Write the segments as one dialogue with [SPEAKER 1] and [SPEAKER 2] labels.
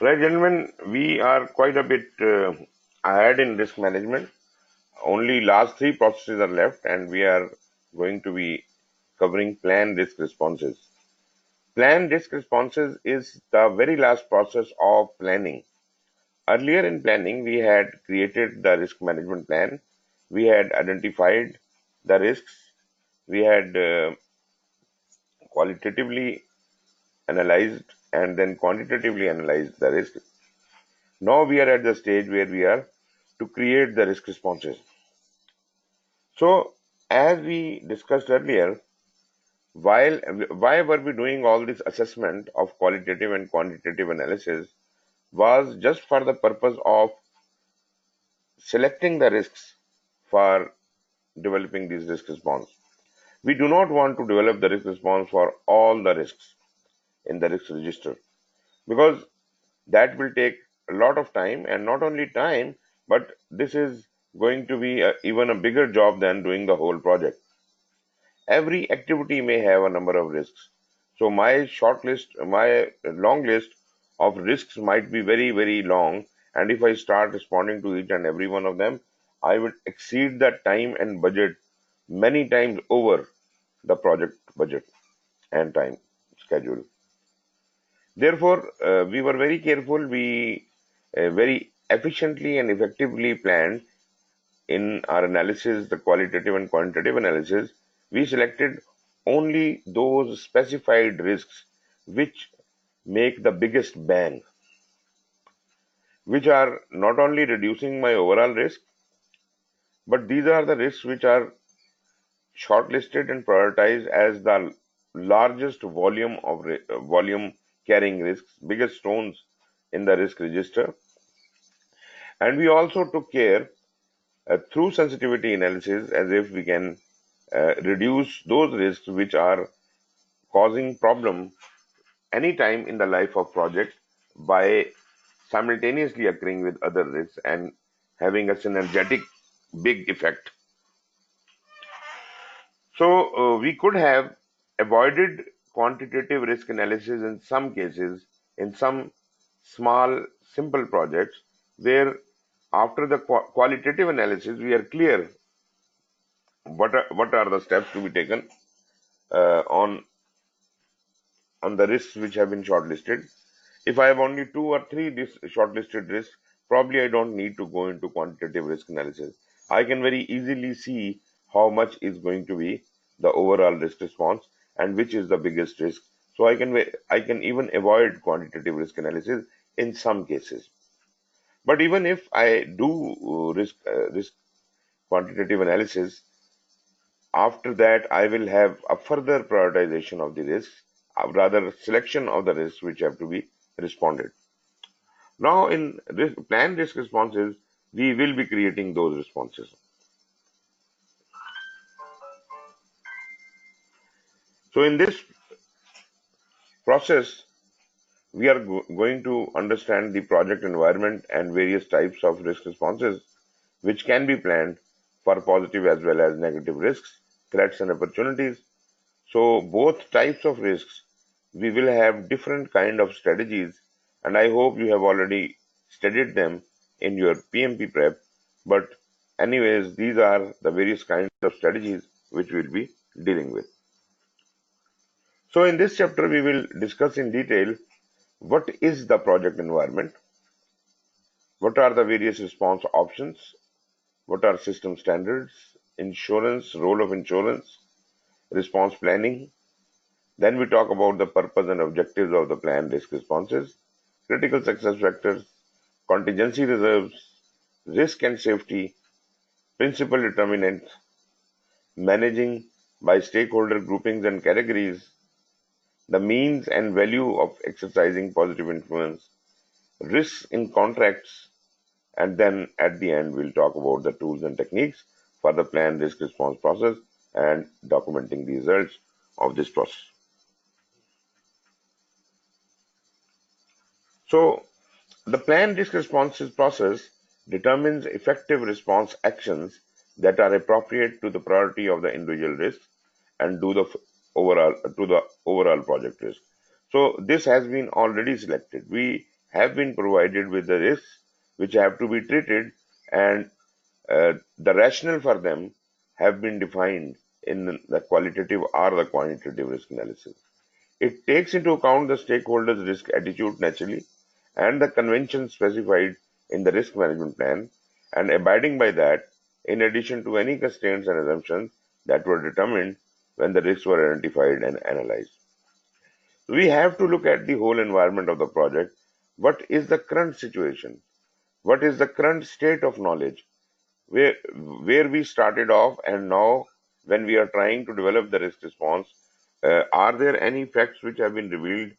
[SPEAKER 1] Right, gentlemen, we are quite a bit ahead in risk management. Only last three processes are left, and we are going to be covering plan risk responses. Plan risk responses is the very last process of planning. Earlier in planning, we had created the risk management plan, we had identified the risks, we had qualitatively analyzed and then quantitatively analyzed the risk. Now we are at the stage where we are to create the risk responses. So, as we discussed earlier, why were we doing all this assessment of qualitative and quantitative analysis was just for the purpose of selecting the risks for developing these risk response. We do not want to develop the risk response for all the risks in the risk register because that will take a lot of time, and not only time, but this is going to be even a bigger job than doing the whole project. Every activity may have a number of risks. So my long list of risks might be very, very long. And if I start responding to each and every one of them, I would exceed the time and budget many times over the project budget and time schedule. Therefore, we were very careful. We very efficiently and effectively planned in our analysis, the qualitative and quantitative analysis. We selected only those specified risks which make the biggest bang, which are not only reducing my overall risk, but these are the risks which are shortlisted and prioritized as the largest volume carrying risks, biggest stones in the risk register. And we also took care through sensitivity analysis as if we can reduce those risks which are causing problem anytime in the life of project by simultaneously occurring with other risks and having a synergetic big effect. So we could have avoided quantitative risk analysis in some cases in some small simple projects where after the qualitative analysis we are clear what are the steps to be taken uh, on on the risks which have been shortlisted. If I have only two or three shortlisted risks, probably I don't need to go into quantitative risk analysis. I can very easily see how much is going to be the overall risk response and which is the biggest risk. So I can even avoid quantitative risk analysis in some cases. But even if I do risk quantitative analysis, after that, I will have a further prioritization of the risks, rather selection of the risks which have to be responded. Now, in planned risk responses, we will be creating those responses. So, in this process, we are going to understand the project environment and various types of risk responses which can be planned for positive as well as negative risks, threats, and opportunities. So both types of risks, we will have different kind of strategies, and I hope you have already studied them in your PMP prep. But anyways, these are the various kinds of strategies which we'll be dealing with. So in this chapter, we will discuss in detail what is the project environment, what are the various response options, what are system standards, insurance, role of insurance, response planning. Then we talk about the purpose and objectives of the planned risk responses, critical success factors, contingency reserves, risk and safety, principal determinants, managing by stakeholder groupings and categories, the means and value of exercising positive influence, risks in contracts, and then at the end we'll talk about the tools and techniques for the planned risk response process and documenting the results of this process. So the planned risk responses process determines effective response actions that are appropriate to the priority of the individual risk and overall to the overall project risk. So this has been already selected. We have been provided with the risks which have to be treated, and the rationale for them have been defined in the qualitative or the quantitative risk analysis. It takes into account the stakeholders' risk attitude naturally and the conventions specified in the risk management plan, and abiding by that, in addition to any constraints and assumptions that were determined when the risks were identified and analyzed. We have to look at the whole environment of the project. What is the current situation? What is the current state of knowledge? Where we started off and now when we are trying to develop the risk response, are there any facts which have been revealed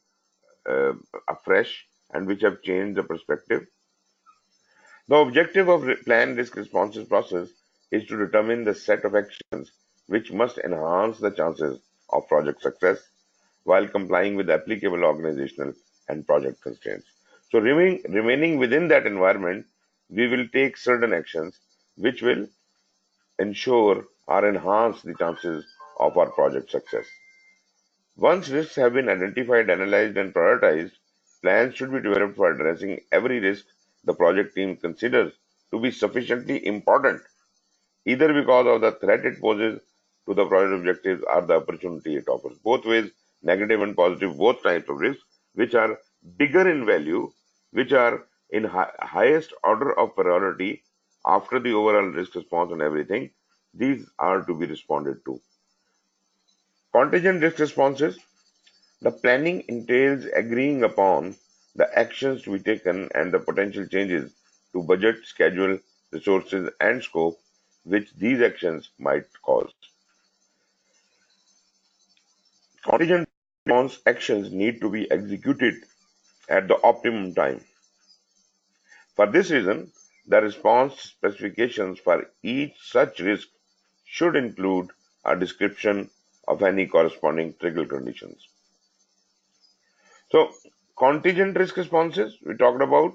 [SPEAKER 1] afresh and which have changed the perspective? The objective of planned risk responses process is to determine the set of actions which must enhance the chances of project success while complying with applicable organizational and project constraints. So remaining within that environment, we will take certain actions which will ensure or enhance the chances of our project success. Once risks have been identified, analyzed, and prioritized, plans should be developed for addressing every risk the project team considers to be sufficiently important, either because of the threat it poses to the project objectives or the opportunity it offers. Both ways, negative and positive, both types of risks, which are bigger in value, which are in highest order of priority after the overall risk response and everything, these are to be responded to. Contingent risk responses. The planning entails agreeing upon the actions to be taken and the potential changes to budget, schedule, resources, and scope which these actions might cause. Contingent response actions need to be executed at the optimum time. For this reason, the response specifications for each such risk should include a description of any corresponding trigger conditions. So, contingent risk responses we talked about.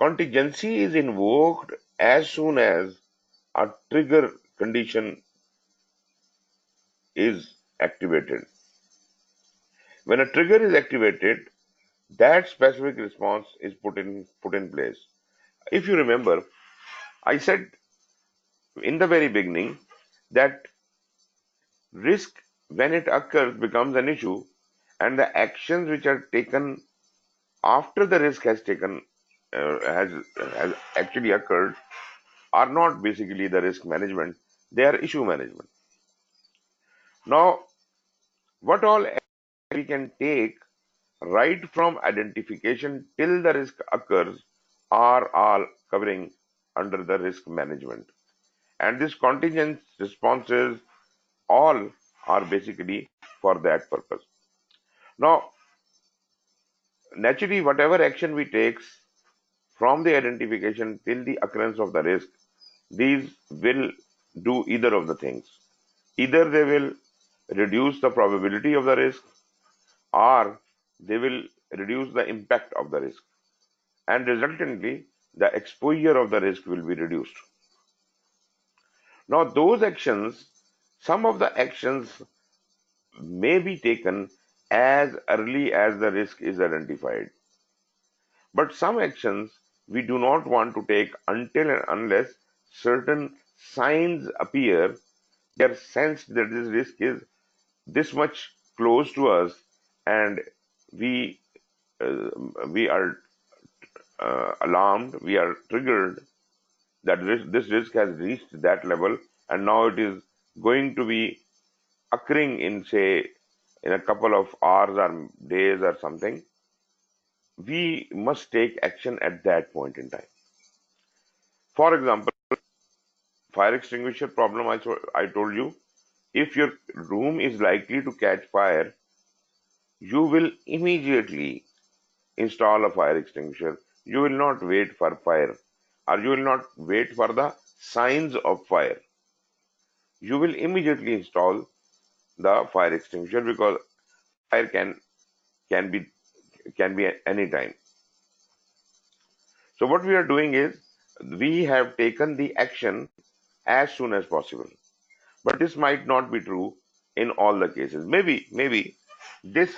[SPEAKER 1] Contingency is invoked as soon as a trigger condition is activated. When a trigger is activated, that specific response is put in place. If you remember, I said in the very beginning that risk, when it occurs, becomes an issue, and the actions which are taken after the risk has actually occurred are not basically the risk management, they are issue management. Now, what all we can take right from identification till the risk occurs are all covering under the risk management. And this contingent responses all are basically for that purpose. Now, naturally, whatever action we take from the identification till the occurrence of the risk, these will do either of the things. Either they will reduce the probability of the risk or they will reduce the impact of the risk, and resultantly the exposure of the risk will be reduced. Now those actions, some of the actions may be taken as early as the risk is identified, but some actions we do not want to take until and unless certain signs appear. They are sensed that this risk is this much close to us, and we are alarmed, we are triggered that this risk has reached that level, and now it is going to be occurring in, say, in a couple of hours or days or something. We must take action at that point in time. For example, fire extinguisher problem, I told you, if your room is likely to catch fire, you will immediately install a fire extinguisher. You will not wait for fire, or you will not wait for the signs of fire. You will immediately install the fire extinguisher because fire can be at any time. So what we are doing is we have taken the action as soon as possible. But this might not be true in all the cases. Maybe the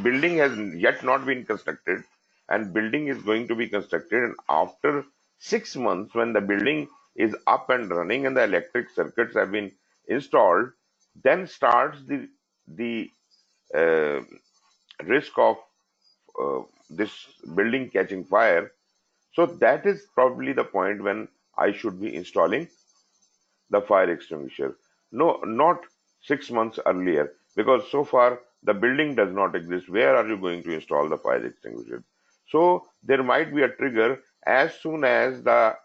[SPEAKER 1] building has yet not been constructed and building is going to be constructed, and after 6 months, when the building is up and running and the electric circuits have been installed, then starts the uh, risk of this building catching fire. So that is probably the point when I should be installing the fire extinguisher. No, not 6 months earlier, because so far the building does not exist. Where are you going to install the fire extinguisher? So there might be a trigger as soon as the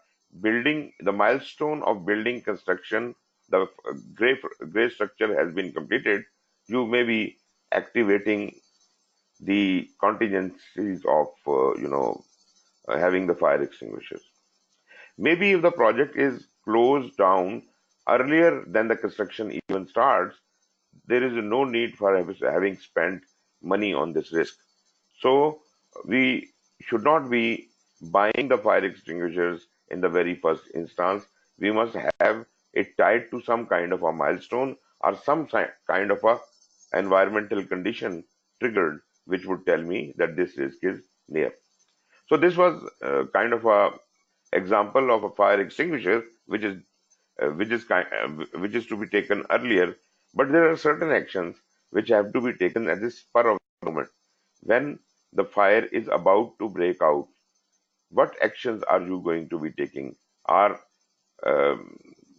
[SPEAKER 1] milestone of building construction, the gray structure has been completed. You may be activating the contingencies of having the fire extinguishers. Maybe if the project is closed down earlier than the construction even starts, there is no need for having spent money on this risk. So we should not be buying the fire extinguishers in the very first instance. We must have it tied to some kind of a milestone or some kind of a environmental condition triggered, which would tell me that this risk is near. So this was kind of a example of a fire extinguisher, which is to be taken earlier. But there are certain actions which have to be taken at the spur of the moment when the fire is about to break out. What actions are you going to be taking? Are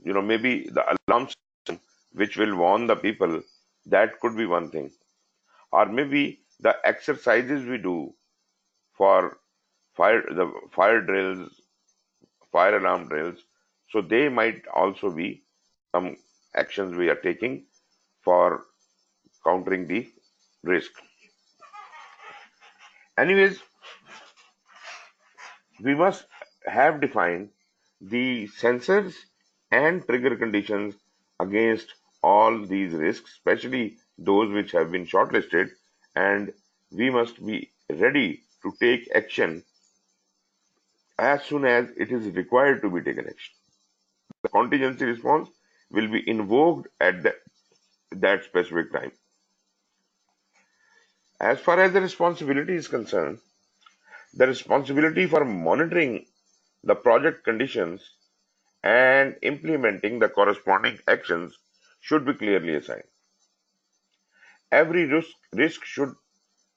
[SPEAKER 1] maybe the alarm system which will warn the people? That could be one thing. Or maybe the exercises we do for the fire drills, fire alarm drills. So they might also be some actions we are taking for countering the risk. Anyways, we must have defined the sensors and trigger conditions against all these risks, especially those which have been shortlisted, and we must be ready to take action as soon as it is required to be taken action. The contingency response will be invoked at that specific time. As far as the responsibility is concerned, the responsibility for monitoring the project conditions and implementing the corresponding actions should be clearly assigned. Every risk should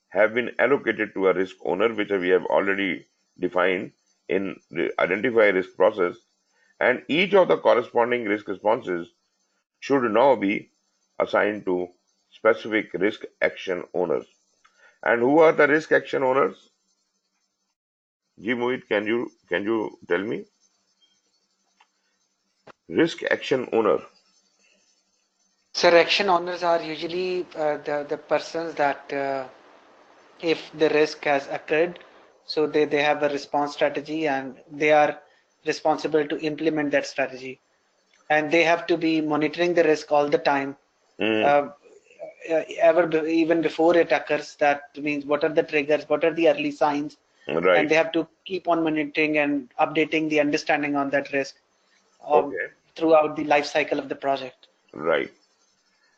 [SPEAKER 1] have been allocated to a risk owner, which we have already defined in the identify risk process, and each of the corresponding risk responses should now be assigned to specific risk action owners. And who are the risk action owners? Ji Mohit, can you tell me? Risk action owner.
[SPEAKER 2] Sir, action owners are usually the persons that if the risk has occurred, so they have a response strategy and they are responsible to implement that strategy. And they have to be monitoring the risk all the time,
[SPEAKER 1] Mm,
[SPEAKER 2] even before it occurs. That means what are the triggers, what are the early signs, and
[SPEAKER 1] right.
[SPEAKER 2] they have to keep on monitoring and updating the understanding on that risk
[SPEAKER 1] Okay.
[SPEAKER 2] throughout the life cycle of the project.
[SPEAKER 1] Right.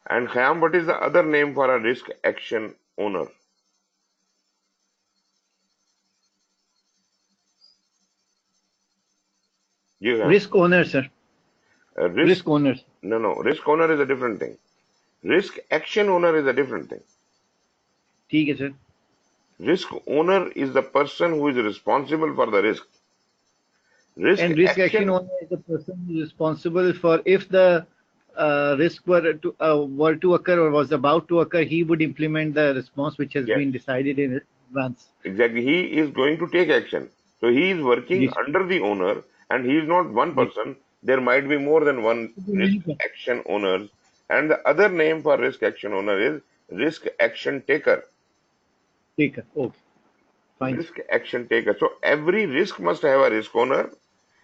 [SPEAKER 1] And Khayyam, what is the other name for a risk action owner? You have
[SPEAKER 3] Risk owner, sir.
[SPEAKER 1] a risk.
[SPEAKER 3] Risk owners.
[SPEAKER 1] No. Risk owner is a different thing. Risk action owner is a different thing.
[SPEAKER 3] ठीक है, sir.
[SPEAKER 1] Risk owner is the person who is responsible for the risk. Risk
[SPEAKER 3] And risk action
[SPEAKER 1] action,
[SPEAKER 3] owner is the person who is responsible for if the risk were to occur or was about to occur, he would implement the response which has
[SPEAKER 1] yes,
[SPEAKER 3] been decided in advance.
[SPEAKER 1] exactly. He is going to take action. So he is working
[SPEAKER 3] Yes.
[SPEAKER 1] under the owner, and he is not one
[SPEAKER 3] Yes.
[SPEAKER 1] person. There might be more than one risk action owners. And the other name for risk action owner is risk action taker.
[SPEAKER 3] Take it. Okay. Fine, sir.
[SPEAKER 1] Risk action taker. So every risk must have a risk owner,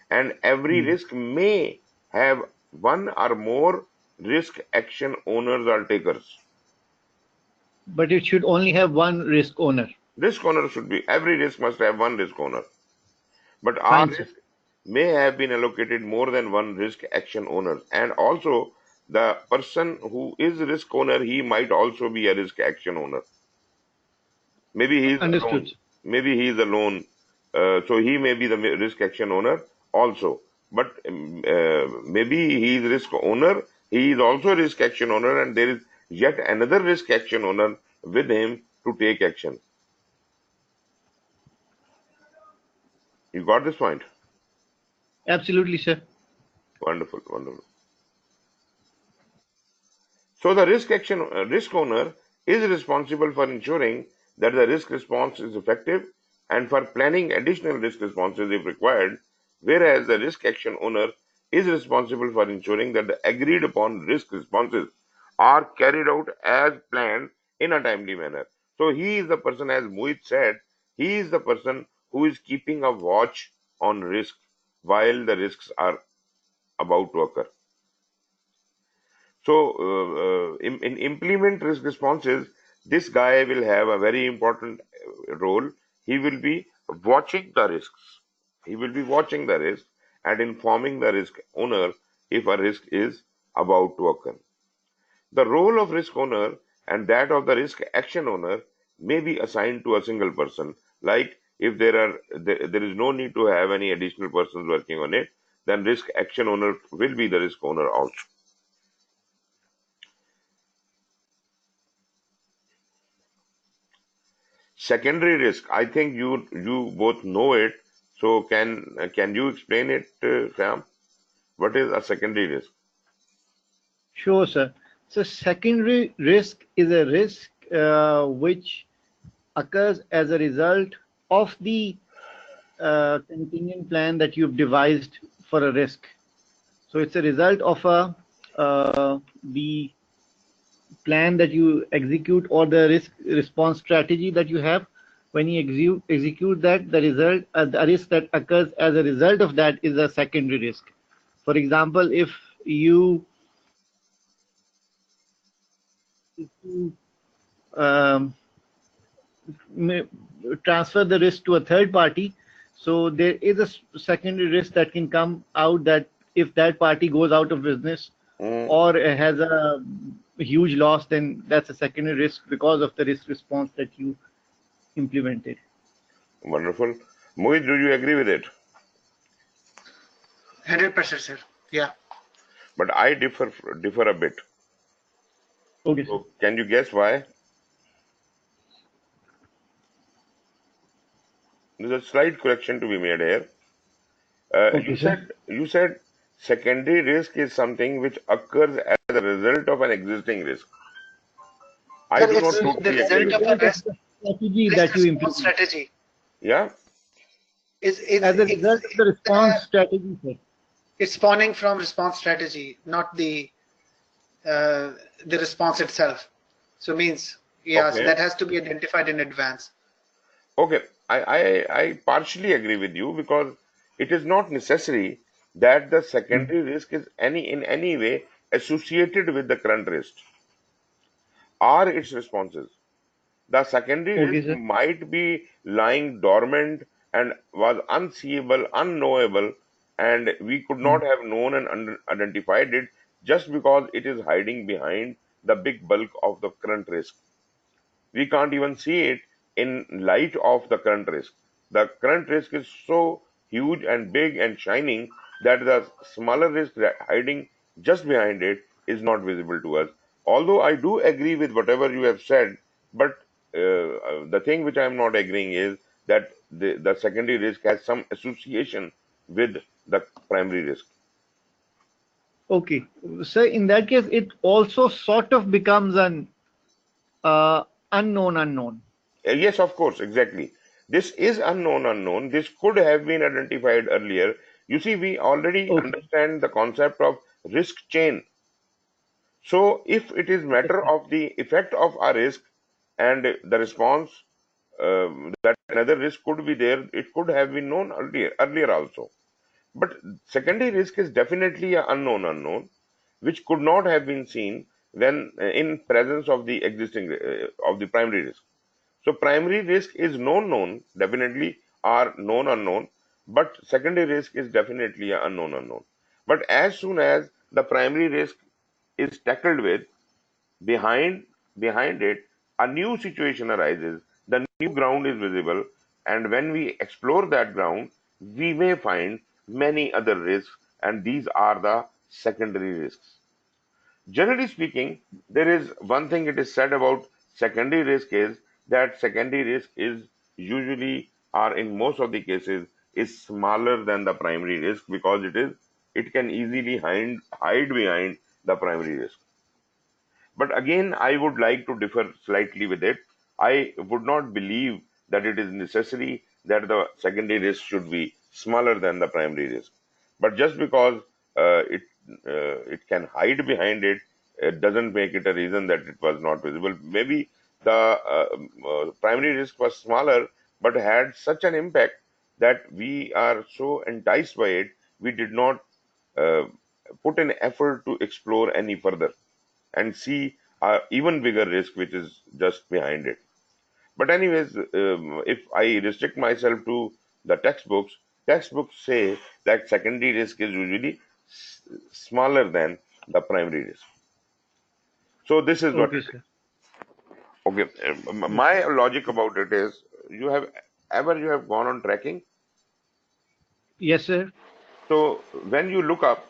[SPEAKER 1] and every risk may have one or more risk action owners or takers.
[SPEAKER 3] But it should only have one risk owner.
[SPEAKER 1] Risk owner should be, every risk must have one risk owner. But our
[SPEAKER 3] Fine, sir.
[SPEAKER 1] risk may have been allocated more than one risk action owner. And also, the person who is risk owner, he might also be a risk action owner. Maybe he is
[SPEAKER 3] Understood.
[SPEAKER 1] alone. Maybe he is a loan, so he may be the risk action owner also. But maybe he is risk owner, he is also risk action owner, and there is yet another risk action owner with him to take action. You got this point?
[SPEAKER 3] Absolutely, sir.
[SPEAKER 1] Wonderful, wonderful. So the risk owner is responsible for ensuring that the risk response is effective and for planning additional risk responses if required, whereas the risk action owner is responsible for ensuring that the agreed upon risk responses are carried out as planned in a timely manner. So he is the person, as Mohit said, he is the person who is keeping a watch on risk while the risks are about to occur. So, in implement risk responses, this guy will have a very important role. He will be watching the risks. He will be watching the risk and informing the risk owner if a risk is about to occur. The role of risk owner and that of the risk action owner may be assigned to a single person. Like if there is no need to have any additional persons working on it, then risk action owner will be the risk owner also. Secondary risk, I think you both know it. So can you explain it, Sam? What is a secondary risk?
[SPEAKER 3] Sure, sir. So secondary risk is a risk which occurs as a result of the contingent plan that you've devised for a risk. So it's a result of the plan that you execute or the risk response strategy that you have. When you execute that, the risk that occurs as a result of that is a secondary risk. For example, if you um, transfer the risk to a third party, so there is a secondary risk that can come out, that if that party goes out of business
[SPEAKER 1] Mm,
[SPEAKER 3] or has a huge loss, then that's a secondary risk because of the risk response that you implemented.
[SPEAKER 1] wonderful. Mohit, do you agree with it?
[SPEAKER 2] 100%, sir. Yeah.
[SPEAKER 1] But I differ a bit.
[SPEAKER 3] Okay, sir.
[SPEAKER 1] So can you guess why? There's a slight correction to be made here.
[SPEAKER 3] Okay, sir.
[SPEAKER 1] You said secondary risk is something which occurs as a result of an existing risk. I
[SPEAKER 2] Sir,
[SPEAKER 1] do not
[SPEAKER 2] it's
[SPEAKER 3] It's
[SPEAKER 2] the
[SPEAKER 1] totally
[SPEAKER 3] as a
[SPEAKER 1] agree
[SPEAKER 2] result
[SPEAKER 1] with
[SPEAKER 2] of
[SPEAKER 1] it.
[SPEAKER 2] a
[SPEAKER 3] result of the strategy
[SPEAKER 2] risk
[SPEAKER 3] that you
[SPEAKER 2] response
[SPEAKER 3] implement.
[SPEAKER 2] strategy.
[SPEAKER 1] Yeah.
[SPEAKER 3] As a result of the response strategy, sir.
[SPEAKER 2] It's spawning from response strategy, not uh, the response itself. So means, yeah, so
[SPEAKER 1] Okay.
[SPEAKER 2] that has to be identified in advance.
[SPEAKER 1] Okay. I partially agree with you because it is not necessary that the
[SPEAKER 3] Mm.
[SPEAKER 1] secondary risk is in any way associated with the current risk or its responses. The secondary
[SPEAKER 3] Okay,
[SPEAKER 1] risk
[SPEAKER 3] sir.
[SPEAKER 1] might be lying dormant and was unseeable, unknowable, and we could not
[SPEAKER 3] Mm.
[SPEAKER 1] have known and identified it just because it is hiding behind the big bulk of the current risk. We can't even see it in light of the current risk. The current risk is so huge and big and shining that the smaller risk hiding just behind it is not visible to us. Although I do agree with whatever you have said, but the thing which I am not agreeing is that the secondary risk has some association with the primary risk.
[SPEAKER 3] Okay. So in that case, it also sort of becomes an uh, unknown.
[SPEAKER 1] Yes, of course, exactly. This is unknown. This could have been identified earlier. You see, we already
[SPEAKER 3] Okay.
[SPEAKER 1] understand the concept of risk chain. So, if it is
[SPEAKER 3] Yes,
[SPEAKER 1] matter
[SPEAKER 3] sir.
[SPEAKER 1] of the effect of a risk and the response that another risk could be there, it could have been known earlier also. But secondary risk is definitely a unknown, which could not have been seen when in presence of the existing of the primary risk. So primary risk is known, definitely, or known unknown, but secondary risk is definitely a unknown. But as soon as the primary risk is tackled with, behind behind it, a new situation arises. The new ground is visible. And when we explore that ground, we may find many other risks, and these are the secondary risks. Generally speaking, there is one thing it is said about secondary risk is that secondary risk is usually, or in most of the cases, is smaller than the primary risk because it can easily hide behind the primary risk. But again, I would like to differ slightly with it. I would not believe that it is necessary that the secondary risk should be smaller than the primary risk. But just because it can hide behind it, it doesn't make it a reason that it was not visible. Maybe the primary risk was smaller, but had such an impact that we are so enticed by it, we did not uh, put an effort to explore any further and see even bigger risk which is just behind it. But anyways, if I restrict myself to the textbooks say that secondary risk is usually smaller than the primary risk. So this is what
[SPEAKER 3] Okay,
[SPEAKER 1] it is.
[SPEAKER 3] sir.
[SPEAKER 1] Okay, my logic about it is you have gone on trekking.
[SPEAKER 3] Yes, sir.
[SPEAKER 1] So when you look up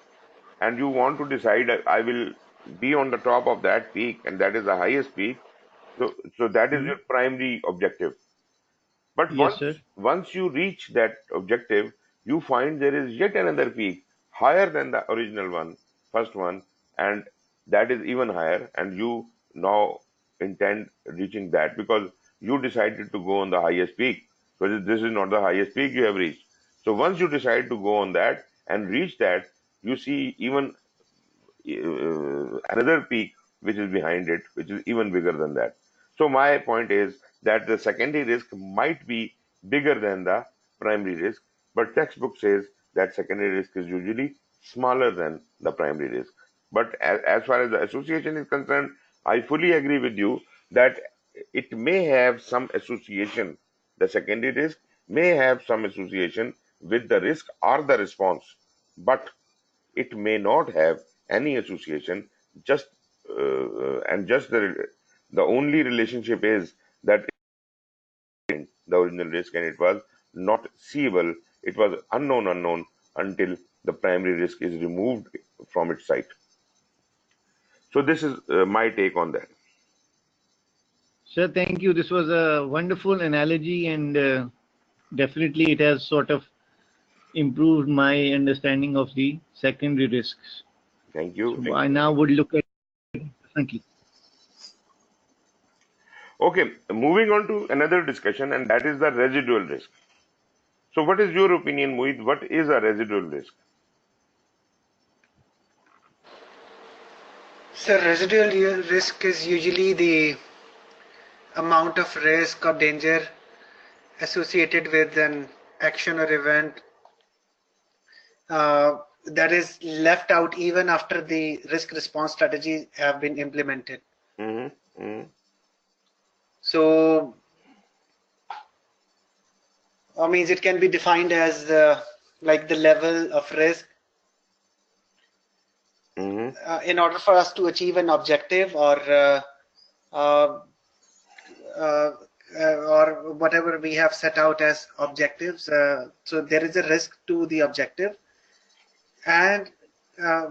[SPEAKER 1] and you want to decide, I will be on the top of that peak, and that is the highest peak. So that is
[SPEAKER 3] Hmm.
[SPEAKER 1] your primary objective. But
[SPEAKER 3] Yes, sir.
[SPEAKER 1] once you reach that objective, you find there is yet another peak higher than the original one, first one, and that is even higher, and you now intend reaching that because you decided to go on the highest peak. But this is not the highest peak you have reached. So once you decide to go on that and reach that, you see even another peak which is behind it, which is even bigger than that. So my point is that the secondary risk might be bigger than the primary risk, but textbook says that secondary risk is usually smaller than the primary risk. But as far as the association is concerned, I fully agree with you that it may have some association. The secondary risk may have some association with the risk or the response, but it may not have any association. Just and just the only relationship is that the original risk and it was not seeable. It was unknown until the primary risk is removed from its site. So this is my take on that.
[SPEAKER 3] Sir, thank you. This was a wonderful analogy, and definitely it has sort of improved my understanding of the secondary risks.
[SPEAKER 1] Thank you.
[SPEAKER 3] So I now would look at it differently.
[SPEAKER 1] Okay, moving on to another discussion, and that is the residual risk. So what is your opinion, Mohit? What is a residual risk?
[SPEAKER 2] So residual risk is usually the amount of risk or danger associated with an action or event that is left out even after the risk response strategies have been implemented.
[SPEAKER 1] Mm-hmm. Mm-hmm.
[SPEAKER 2] So, means it can be defined as like the level of risk in order for us to achieve an objective uh, or whatever we have set out as objectives. So there is a risk to the objective, and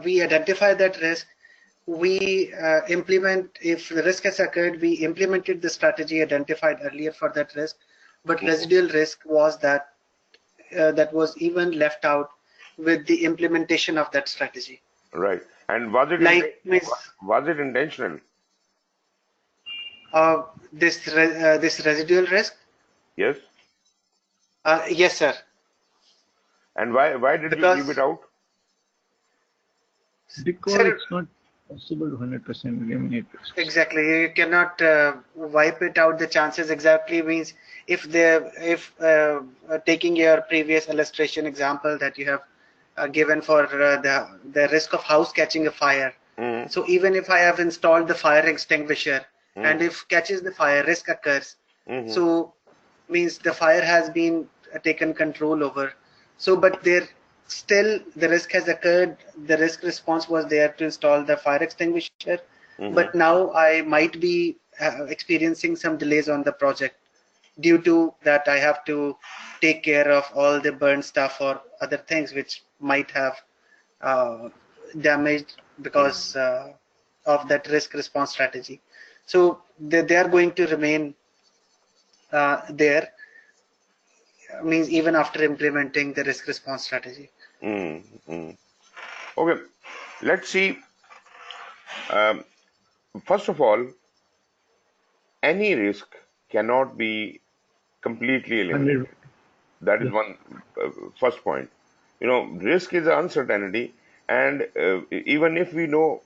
[SPEAKER 2] we identify that risk. We implement, if the risk has occurred, we implemented the strategy identified earlier for that risk, but residual risk was that that was even left out with the implementation of that strategy.
[SPEAKER 1] Right. And was it
[SPEAKER 2] Like
[SPEAKER 1] was it intentional?
[SPEAKER 2] this residual risk.
[SPEAKER 1] Yes.
[SPEAKER 2] Yes, sir.
[SPEAKER 1] And why did you leave it
[SPEAKER 2] Because,
[SPEAKER 1] out?
[SPEAKER 3] Because
[SPEAKER 2] sir,
[SPEAKER 3] it's not possible to 100% eliminate risks.
[SPEAKER 2] exactly, you cannot wipe it out. The chances exactly means if taking your previous illustration example that you have given for the risk of house catching a fire.
[SPEAKER 1] Mm-hmm.
[SPEAKER 2] So even if I have installed the fire extinguisher and
[SPEAKER 1] Mm-hmm.
[SPEAKER 2] if catches the fire, risk occurs.
[SPEAKER 1] Mm-hmm.
[SPEAKER 2] So means the fire has been taken control over. So but there still the risk has occurred. The risk response was there to install the fire extinguisher,
[SPEAKER 1] Mm-hmm.
[SPEAKER 2] but now I might be experiencing some delays on the project. due to that I have to take care of all the burn stuff or other things which might have damaged because of that risk response strategy. So they are going to remain there, means even after implementing the risk response strategy.
[SPEAKER 1] Okay, let's see. Um, First of all, any risk cannot be completely
[SPEAKER 3] 100.
[SPEAKER 1] eliminated. That is
[SPEAKER 3] Yes.
[SPEAKER 1] one first point. Risk is uncertainty, and even if we know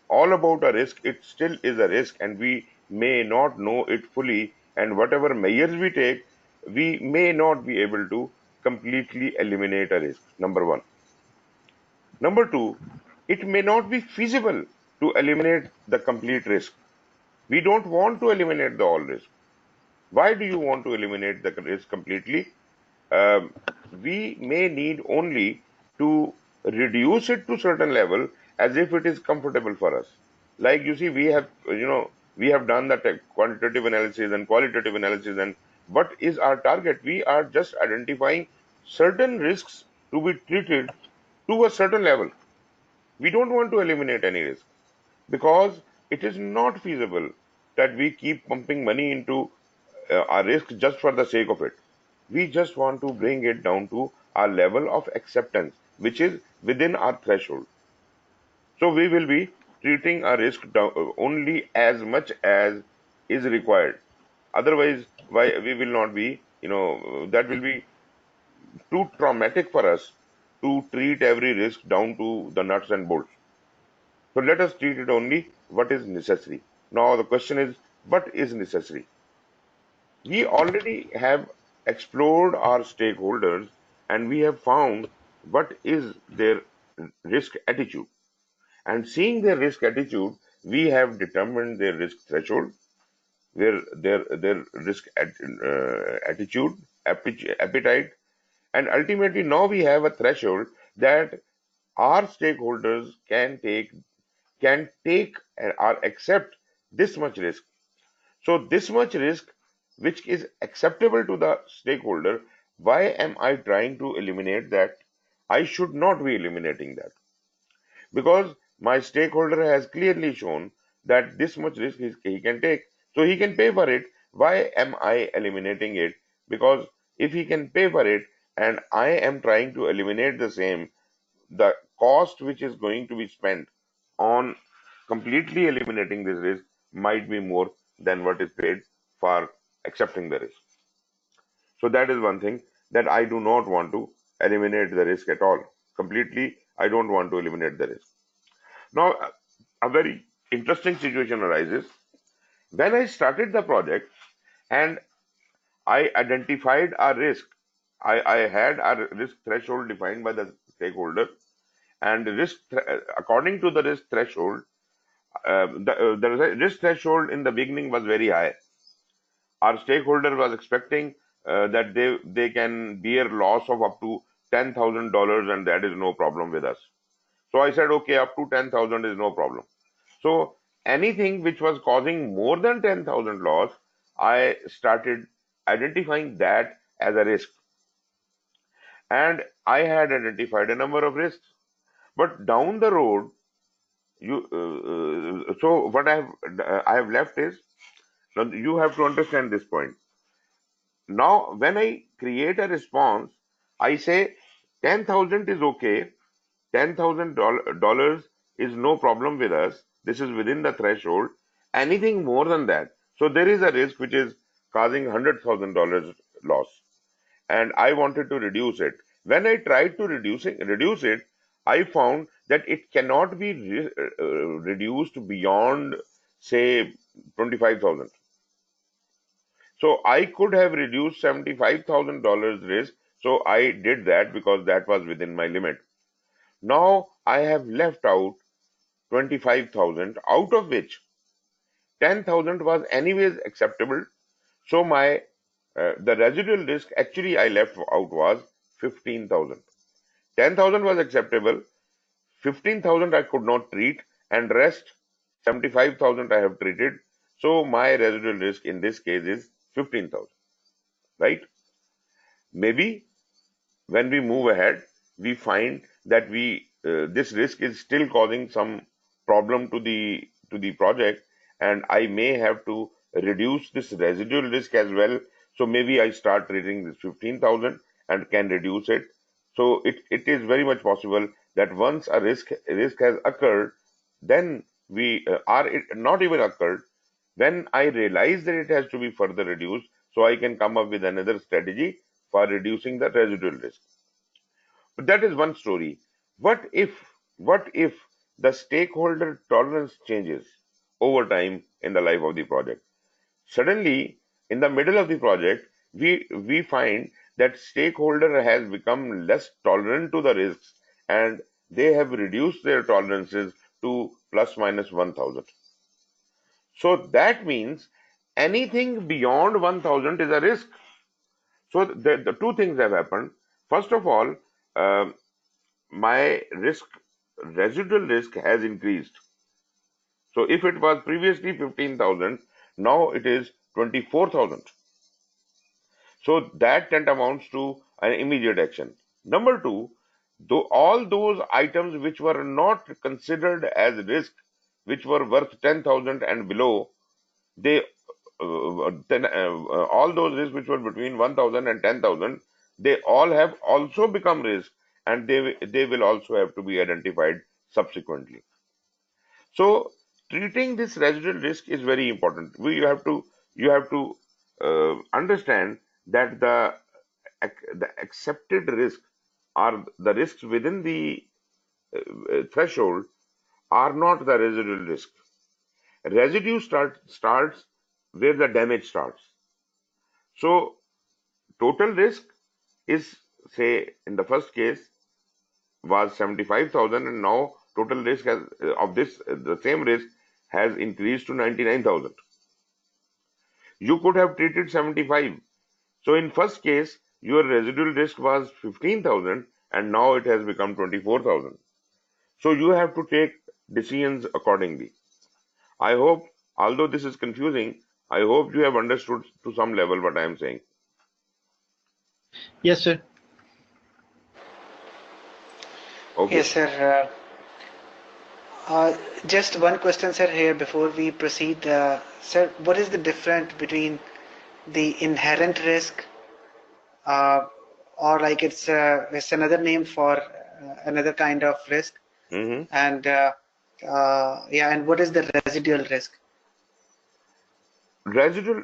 [SPEAKER 1] all about a risk, it still is a risk, and we may not know it fully. And whatever measures we take, we may not be able to completely eliminate a risk. Number one. Number two, it may not be feasible to eliminate the complete risk. We don't want to eliminate the all risk. Why do you want to eliminate the risk completely? We may need only to reduce it to certain level as if it is comfortable for us. Like you see, we have done the quantitative analysis and qualitative analysis, and what is our target? We are just identifying certain risks to be treated to a certain level. We don't want to eliminate any risk because it is not feasible that we keep pumping money into our risk just for the sake of it. We just want to bring it down to our level of acceptance, which is within our threshold. So we will be treating our risk down, only as much as is required. Otherwise, why we will not be, that will be too traumatic for us to treat every risk down to the nuts and bolts. So let us treat it only what is necessary. Now the question is, what is necessary? We already have explored our stakeholders and we have found what is their risk attitude. And seeing their risk attitude, we have determined their risk threshold, their risk attitude, appetite, and ultimately now we have a threshold that our stakeholders can take or accept this much risk. So this much risk, which is acceptable to the stakeholder, why am I trying to eliminate that? I should not be eliminating that because my stakeholder has clearly shown that this much risk he can take. So he can pay for it. Why am I eliminating it? Because if he can pay for it and I am trying to eliminate the same, the cost which is going to be spent on completely eliminating this risk might be more than what is paid for accepting the risk. So that is one thing that I do not want to eliminate the risk at all. Completely, I don't want to eliminate the risk. Now, a very interesting situation arises. When I started the project and I identified a risk, I had a risk threshold defined by the stakeholder, and according to the risk threshold, the risk threshold in the beginning was very high. Our stakeholder was expecting that they can bear loss of up to $10,000 and that is no problem with us. So I said, okay, up to 10,000 is no problem. So anything which was causing more than 10,000 loss, I started identifying that as a risk. And I had identified a number of risks. But down the road, so what I have left is, now you have to understand this point. Now, when I create a response, I say 10,000 is okay, $10,000 is no problem with us. This is within the threshold. Anything more than that, so there is a risk which is causing $100,000 loss, and I wanted to reduce it. When I tried to reduce it, I found that it cannot be reduced beyond, say, 25,000. So I could have reduced $75,000 risk. So I did that because that was within my limit. Now I have left out 25,000, out of which 10,000 was anyways acceptable. So the residual risk actually I left out was 15,000. 10,000 was acceptable, 15,000 I could not treat, and rest 75,000 I have treated. So my residual risk in this case is 15,000. right? Maybe when we move ahead, we find that this risk is still causing some problem to the project, and I may have to reduce this residual risk as well. So maybe I start treating this 15,000 and can reduce it. So it is very much possible that once a risk has occurred, then we or it not even occurred, when I realize that it has to be further reduced, so I can come up with another strategy for reducing the residual risk. But that is one story. What if the stakeholder tolerance changes over time in the life of the project? Suddenly, in the middle of the project, we find that stakeholder has become less tolerant to the risks, and they have reduced their tolerances to plus minus 1,000. So that means anything beyond 1,000 is a risk. So the two things have happened. First of all, um my residual risk has increased. So if it was previously 15,000, now it is 24,000. So that amounts to an immediate action. Number two, though all those items which were not considered as risk, which were worth 10,000 and below, they then all those risks which were between 1,000 and 10,000, they all have also become risk, and they will also have to be identified subsequently. So treating this residual risk is very important. You have to understand that the accepted risk or the risks within the threshold are not the residual risk. Residue starts where the damage starts. So total risk is, say, in the first case was 75,000, and now total risk has of this the same risk has increased to 99,000. You could have treated 75. So in first case, your residual risk was 15,000, and now it has become 24,000. So you have to take decisions accordingly. I hope, although this is confusing, I hope you have understood to some level what I am saying.
[SPEAKER 3] Yes, sir.
[SPEAKER 1] Okay.
[SPEAKER 2] Yes, sir. Just one question, sir, here before we proceed. Sir, what is the difference between the inherent risk, uh, or like it's another name for another kind of risk,
[SPEAKER 1] Mhm.
[SPEAKER 2] and yeah, and what is the residual risk?
[SPEAKER 1] Residual,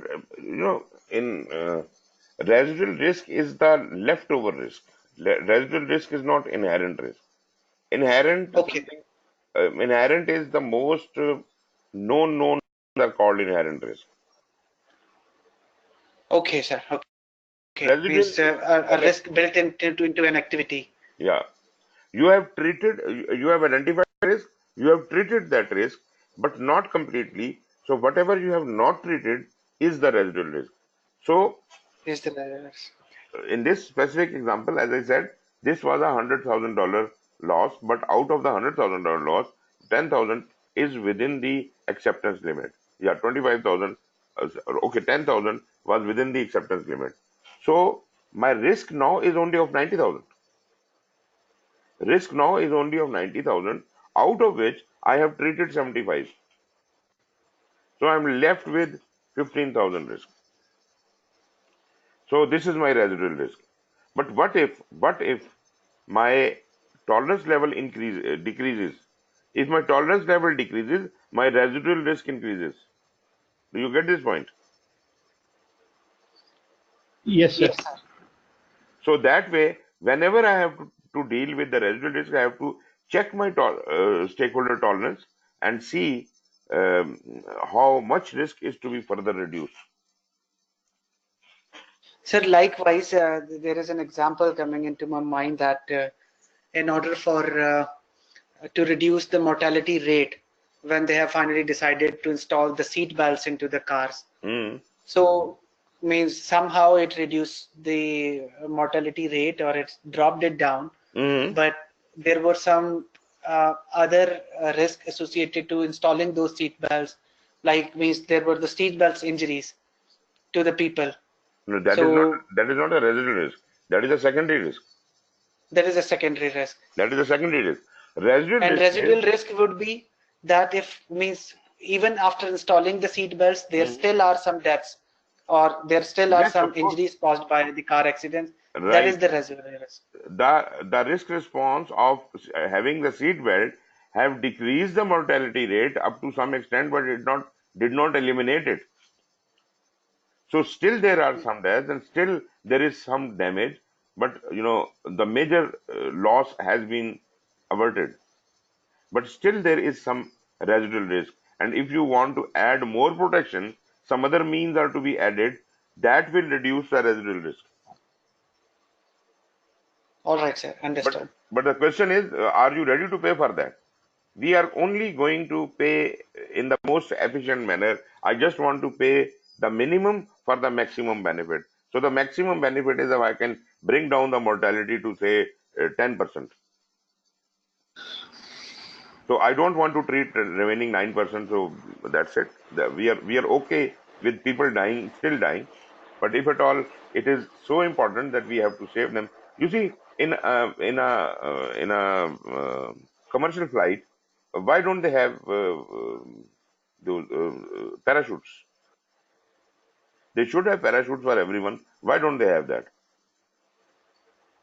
[SPEAKER 1] in residual risk is the leftover risk. Residual risk is not inherent risk. Inherent
[SPEAKER 2] Okay,
[SPEAKER 1] inherent is the most known are called inherent risk.
[SPEAKER 2] okay, sir. Okay,
[SPEAKER 1] Residual
[SPEAKER 2] means
[SPEAKER 1] is
[SPEAKER 2] a risk built into an activity.
[SPEAKER 1] yeah. You have identified risk, you have treated that risk, but not completely. So whatever you have not treated is the residual risk. So
[SPEAKER 2] Is the risk.
[SPEAKER 1] in this specific example, as I said, this was $100,000 loss, but out of the $100,000 loss, 10,000 is within the acceptance limit. Yeah, 25,000. Okay, 10,000 was within the acceptance limit. So my risk now is only of 90,000. Risk now is only of 90,000, out of which I have treated 75. So I'm left with 15,000 risk. So this is my residual risk. But what if my tolerance level decreases? If my tolerance level decreases, my residual risk increases. Do you get this point?
[SPEAKER 3] Yes, sir.
[SPEAKER 2] Yes, sir.
[SPEAKER 1] So that way, whenever I have to deal with the residual risk, I have to check my stakeholder tolerance and see um, how much risk is to be further reduced.
[SPEAKER 2] Sir, likewise, there is an example coming into my mind that in order for to reduce the mortality rate when they have finally decided to install the seat belts into the cars.
[SPEAKER 1] Mm.
[SPEAKER 2] So means somehow it reduced the mortality rate or it dropped it down,
[SPEAKER 1] Mm.
[SPEAKER 2] but there were some other risk associated to installing those seat belts, like means there were the seat belts injuries to the people.
[SPEAKER 1] No,
[SPEAKER 2] So
[SPEAKER 1] that is not a residual risk. That is a secondary risk.
[SPEAKER 2] that is a secondary risk.
[SPEAKER 1] That is a secondary risk. Residual
[SPEAKER 2] And
[SPEAKER 1] risk is
[SPEAKER 2] residual risk would be that if means even after installing the seat belts, there still are some deaths or there still are
[SPEAKER 1] yes,
[SPEAKER 2] some
[SPEAKER 1] of course,
[SPEAKER 2] injuries caused by the car accidents. That
[SPEAKER 1] right.
[SPEAKER 2] is the residual risk.
[SPEAKER 1] The risk response of having the seat belt have decreased the mortality rate up to some extent, but it not did not eliminate it. So still there are some deaths and still there is some damage, but the major loss has been averted. But still there is some residual risk. And if you want to add more protection, some other means are to be added that will reduce the residual risk.
[SPEAKER 2] All right, sir.
[SPEAKER 1] But
[SPEAKER 2] Understood.
[SPEAKER 1] but the question is, are you ready to pay for that? We are only going to pay in the most efficient manner. I just want to pay the minimum for the maximum benefit. So the maximum benefit is if I can bring down the mortality to say 10%. So I don't want to treat the remaining 9%. So that's it. We are okay with people dying, still dying. But if at all it is so important that we have to save them, you see, in a commercial flight, why don't they have those parachutes? They should have parachutes for everyone. Why don't they have that?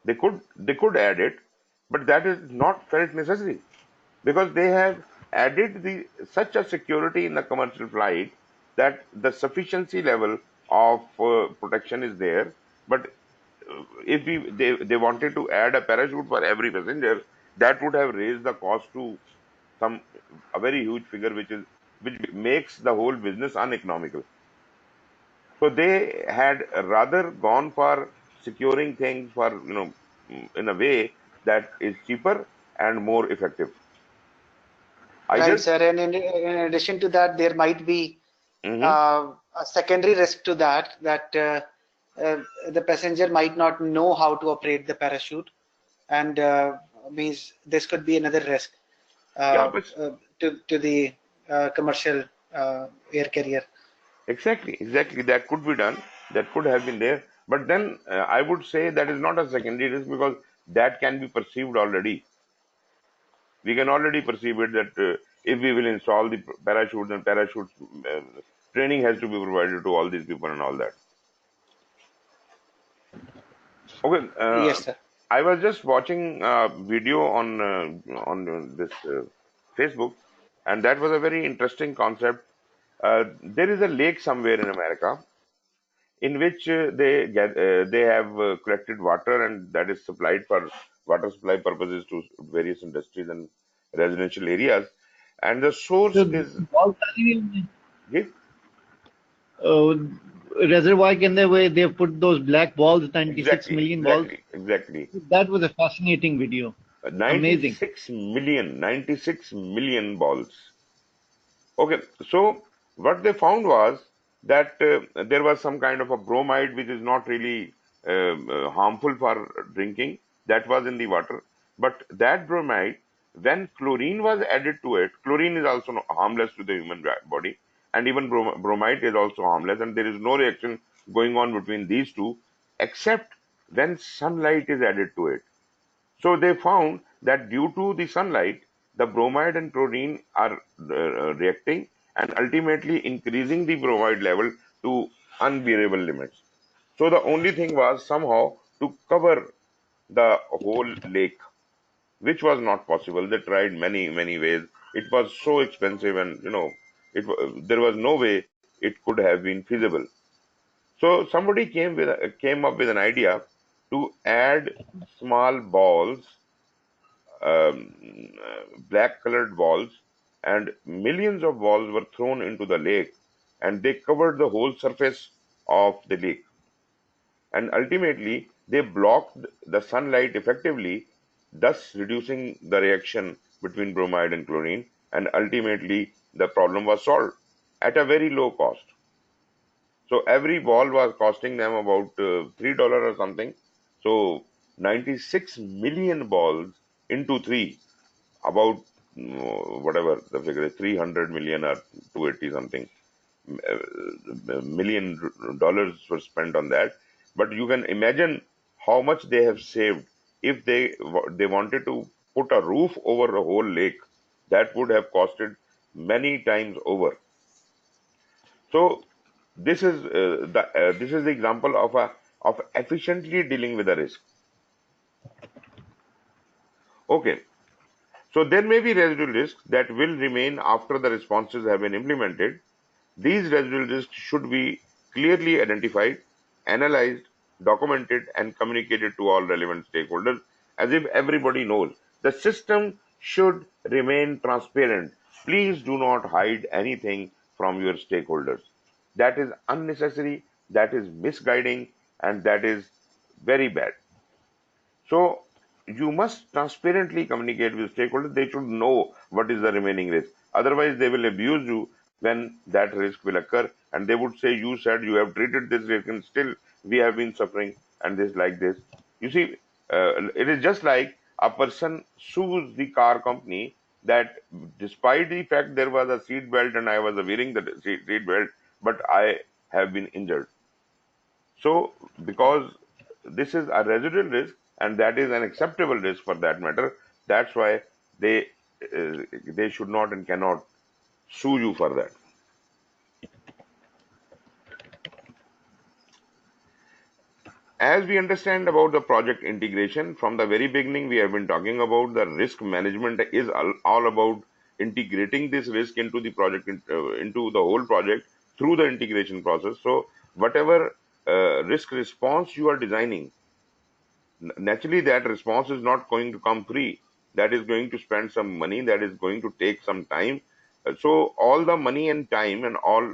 [SPEAKER 1] They could add it, but that is not felt necessary because they have added the such a security in the commercial flight that the sufficiency level of protection is there. But if they wanted to add a parachute for every passenger, that would have raised the cost to some a very huge figure, which makes the whole business uneconomical. So they had rather gone for securing things for in a way that is cheaper and more effective. I
[SPEAKER 2] Right,
[SPEAKER 1] just
[SPEAKER 2] sir. And in addition to that, there might be
[SPEAKER 1] mhm.
[SPEAKER 2] a secondary risk to that, that the passenger might not know how to operate the parachute, and means this could be another risk
[SPEAKER 1] Yeah,
[SPEAKER 2] uh,
[SPEAKER 1] but
[SPEAKER 2] to the commercial air carrier.
[SPEAKER 1] exactly that could be done. That could have been there. But then I would say that is not a secondary risk because that can be perceived already. We can already perceive it that if we will install the parachutes and parachutes, uh, training has to be provided to all these people and all that. Okay,
[SPEAKER 2] Yes, sir.
[SPEAKER 1] I was just watching a video on this Facebook, and that was a very interesting concept. There is a lake somewhere in America in which they have collected water, and that is supplied for water supply purposes to various industries and residential areas. And the source
[SPEAKER 3] So
[SPEAKER 1] is
[SPEAKER 3] balls are
[SPEAKER 1] okay,
[SPEAKER 3] uh, reservoir in the way they put those black balls, 96
[SPEAKER 1] exactly,
[SPEAKER 3] million balls.
[SPEAKER 1] exactly, exactly.
[SPEAKER 3] That was a fascinating video. Amazing.
[SPEAKER 1] 96 million balls. Okay, so what they found was that there was some kind of a bromide which is not really harmful for drinking, that was in the water. But that bromide, when chlorine was added to it, chlorine is also harmless to the human body, and even bromide is also harmless, and there is no reaction going on between these two except when sunlight is added to it. So they found that due to the sunlight, the bromide and chlorine are reacting and ultimately increasing the bromide level to unbearable limits. So the only thing was somehow to cover the whole lake, which was not possible. They tried many ways. It was so expensive, and there was no way it could have been feasible. So somebody came up with an idea to add small balls, black colored balls, and millions of balls were thrown into the lake, and they covered the whole surface of the lake, and ultimately they blocked the sunlight effectively, thus reducing the reaction between bromide and chlorine, and ultimately the problem was solved at a very low cost. So every ball was costing them about $3 or something. So 96 million balls into three, about whatever the figure is, 300 million or 280 something. million dollars were spent on that, but you can imagine how much they have saved if they wanted to put a roof over a whole lake. That would have costed many times over. So this is the example of efficiently dealing with a risk. Okay, so there may be residual risks that will remain after the responses have been implemented. These residual risks should be clearly identified, analyzed, documented, and communicated to all relevant stakeholders as if everybody knows. The system should remain transparent. Please do not hide anything from your stakeholders. That is unnecessary, that is misguiding, and that is very bad. So you must transparently communicate with stakeholders. They should know what is the remaining risk. Otherwise, they will abuse you when that risk will occur, and they would say, "You said you have treated this risk, and still we have been suffering." And this like this. You see, it is just like a person sues the car company that despite the fact there was a seat belt and I was wearing the seat belt, but I have been injured. So, because this is a residual risk and that is an acceptable risk for that matter, that's why they they should not and cannot sue you for that. As we understand about the project integration, from the very beginning, we have been talking about the risk management is all about integrating this risk into the project, into the whole project through the integration process. So, whatever risk response you are designing, naturally that response is not going to come free. That is going to spend some money, that is going to take some time. So all the money and time and all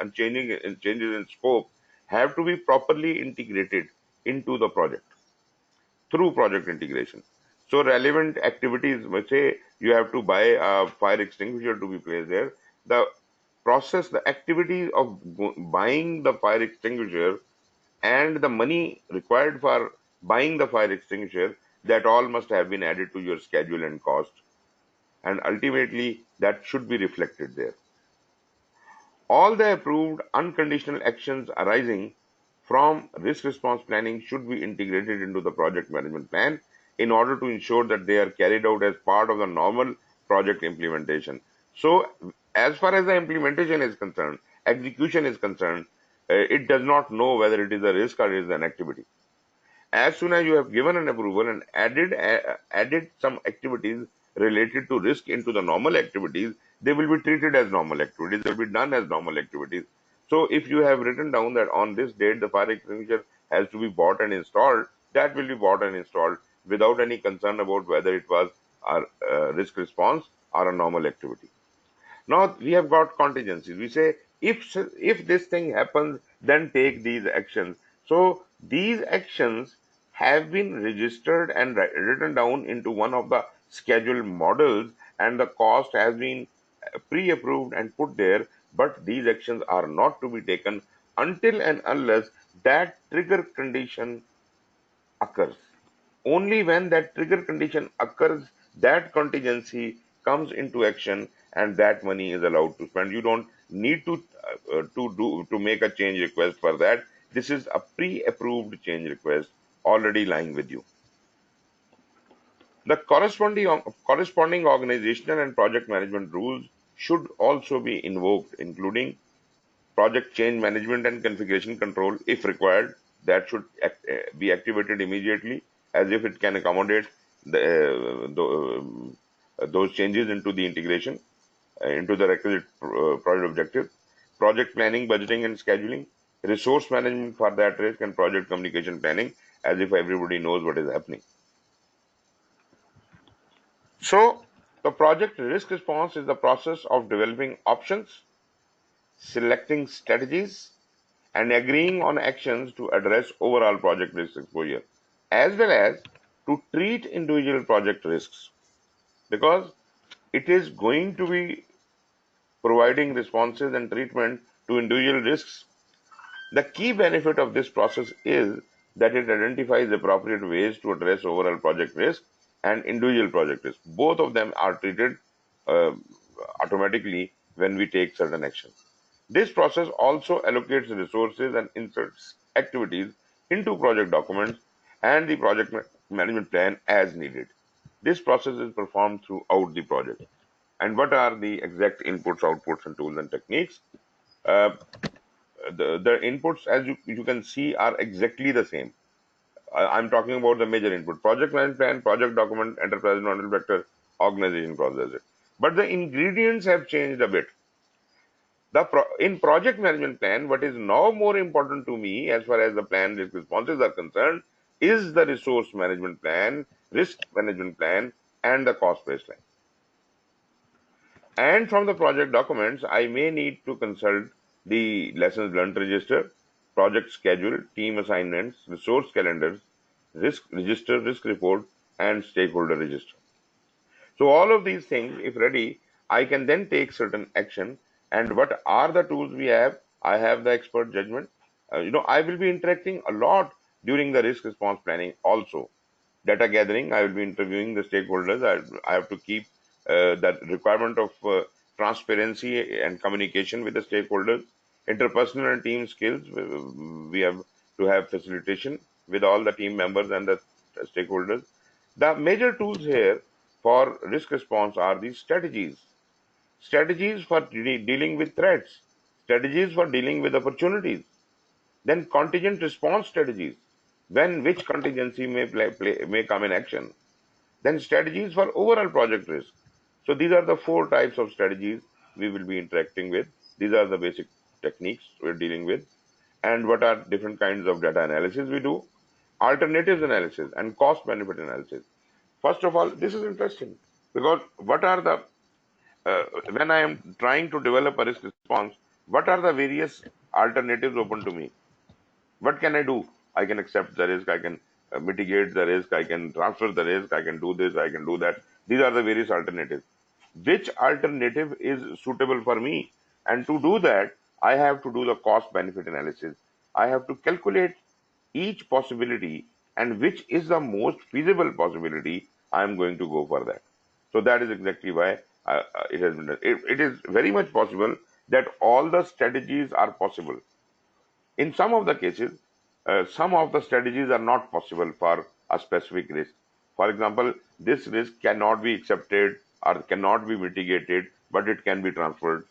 [SPEAKER 1] and changes in scope have to be properly integrated into the project through project integration. So relevant activities, let's say you have to buy a fire extinguisher to be placed there. The process, the activity of buying the fire extinguisher and the money required for buying the fire extinguisher, that all must have been added to your schedule and cost. And ultimately, that should be reflected there. All the approved unconditional actions arising from risk response planning should be integrated into the project management plan in order to ensure that they are carried out as part of the normal project implementation. So, as far as the implementation is concerned, execution is concerned, it does not know whether it is a risk or it is an activity. As soon as you have given an approval and added some activities related to risk into the normal activities, they will be treated as normal activities. They will be done as normal activities. So if you have written down that on this date the fire extinguisher has to be bought and installed, that will be bought and installed without any concern about whether it was a risk response or a normal activity. Now we have got contingencies. We say if this thing happens, then take these actions. So these actions have been registered and written down into one of the scheduled models, and the cost has been pre-approved and put there. But these actions are not to be taken until and unless that trigger condition occurs. Only when that trigger condition occurs, that contingency comes into action, and that money is allowed to spend. You don't need to make a change request for that. This is a pre-approved change request already lying with you. The corresponding organizational and project management rules should also be invoked, including project change management and configuration control, if required. That should be activated immediately, as if it can accommodate those changes into the integration, into the requisite project objective. Project planning, budgeting, and scheduling, resource management for that risk, and project communication planning, as if everybody knows what is happening. So, the project risk response is the process of developing options, selecting strategies, and agreeing on actions to address overall project risk exposure, as well as to treat individual project risks, because it is going to be providing responses and treatment to individual risks. The key benefit of this process is that it identifies appropriate ways to address overall project risk and individual project risk. Both of them are treated uh, automatically when we take certain actions. This process also allocates resources and inserts activities into project documents and the project management plan as needed. This process is performed throughout the project. And what are the exact inputs, outputs, and tools and techniques? Uh, the inputs, as you can see, are exactly the same. I'm talking about the major input: project management plan, project document, enterprise model vector, organization process. But the ingredients have changed a bit. In project management plan, what is now more important to me as far as the plan risk responses are concerned is the resource management plan, risk management plan, and the cost baseline. And from the project documents, I may need to consult the lessons learned register, project schedule, team assignments, resource calendars, risk register, risk report, and stakeholder register. So all of these things, if ready, I can then take certain action. And what are the tools we have? I have the expert judgment. I will be interacting a lot during the risk response planning also. Data gathering, I will be interviewing the stakeholders. I have to keep that requirement of transparency and communication with the stakeholders. Interpersonal and team skills, we have to have facilitation with all the team members and the stakeholders. The major tools here for risk response are these strategies. Strategies for dealing with threats, strategies for dealing with opportunities, then contingent response strategies, when which contingency may come in action, then strategies for overall project risk. So these are the 4 types of strategies we will be interacting with. These are the basic techniques we're dealing with. And what are different kinds of data analysis we do? Alternatives analysis and cost benefit analysis. First of all, this is interesting because what are the when I am trying to develop a risk response, what are the various alternatives open to me? What can I do? I can accept the risk, I can mitigate the risk, I can transfer the risk, I can do this, I can do that. These are the various alternatives. Which alternative is suitable for me? And to do that, I have to do the cost benefit analysis. I have to calculate each possibility and which is the most feasible possibility. I am going to go for that. So that is exactly why it has been done. It is very much possible that all the strategies are possible. In some of the cases, some of the strategies are not possible for a specific risk. For example, this risk cannot be accepted or cannot be mitigated, but it can be transferred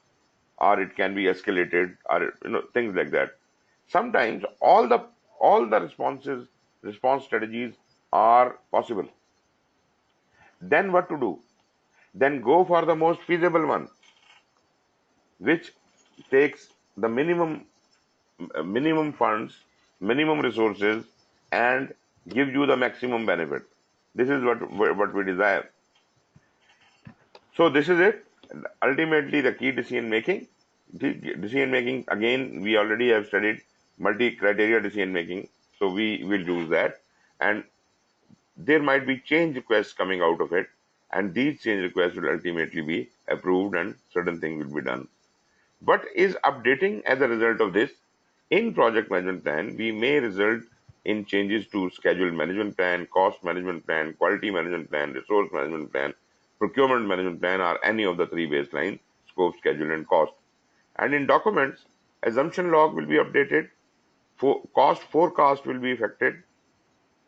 [SPEAKER 1] or it can be escalated or things like that. Sometimes all the response strategies are possible. Then what to do? Then go for the most feasible one, which takes the minimum funds, minimum resources, and give you the maximum benefit. This is what we desire. So this is it. Ultimately, the key decision making. Decision making, again, we already have studied multi-criteria decision making, so we will use that. And there might be change requests coming out of it, and these change requests will ultimately be approved and certain things will be done. What is updating as a result of this? In project management plan, we may result in changes to schedule management plan, cost management plan, quality management plan, resource management plan, procurement management plan, or any of the 3 baselines: scope, schedule, and cost. And in documents, assumption log will be updated, cost forecast will be affected,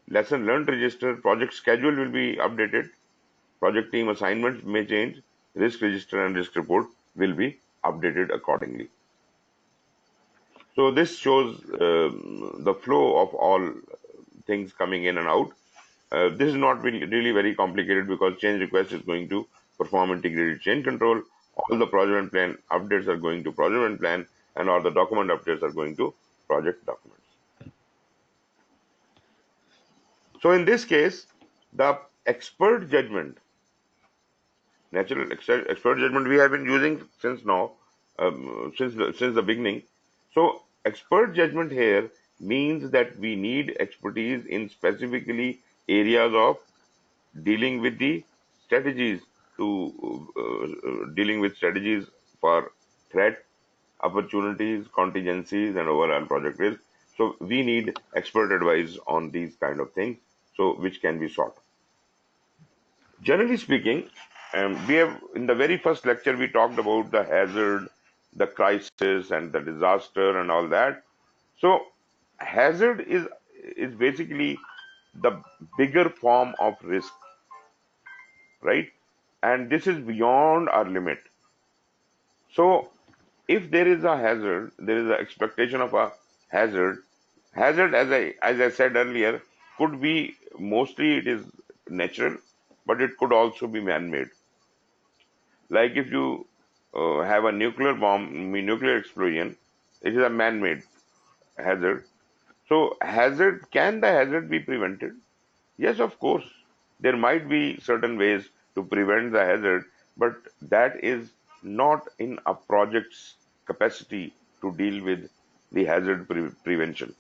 [SPEAKER 1] lesson learned register, project schedule will be updated, project team assignments may change, risk register and risk report will be updated accordingly. So this shows the flow of all things coming in and out. This is not really very complicated because change request is going to perform integrated change control. All the project plan updates are going to project plan, and all the document updates are going to project documents. So in this case, the expert judgment, natural expert judgment, we have been using since now, since the beginning. So expert judgment here means that we need expertise in specifically areas of dealing with the strategies dealing with strategies for threat, opportunities, contingencies, and overall project risk. So we need expert advice on these kind of things, so which can be sought. Generally speaking, we have in the very first lecture we talked about the hazard, the crisis and the disaster and all that. So hazard is basically the bigger form of risk, right? And this is beyond our limit. So if there is a hazard, there is an expectation of a hazard. Hazard, as I said earlier, could be mostly it is natural, but it could also be man-made. Like if you have a nuclear bomb, nuclear explosion, it is a man-made hazard. So can the hazard be prevented? Yes, of course. There might be certain ways to prevent the hazard, but that is not in a project's capacity to deal with the hazard prevention.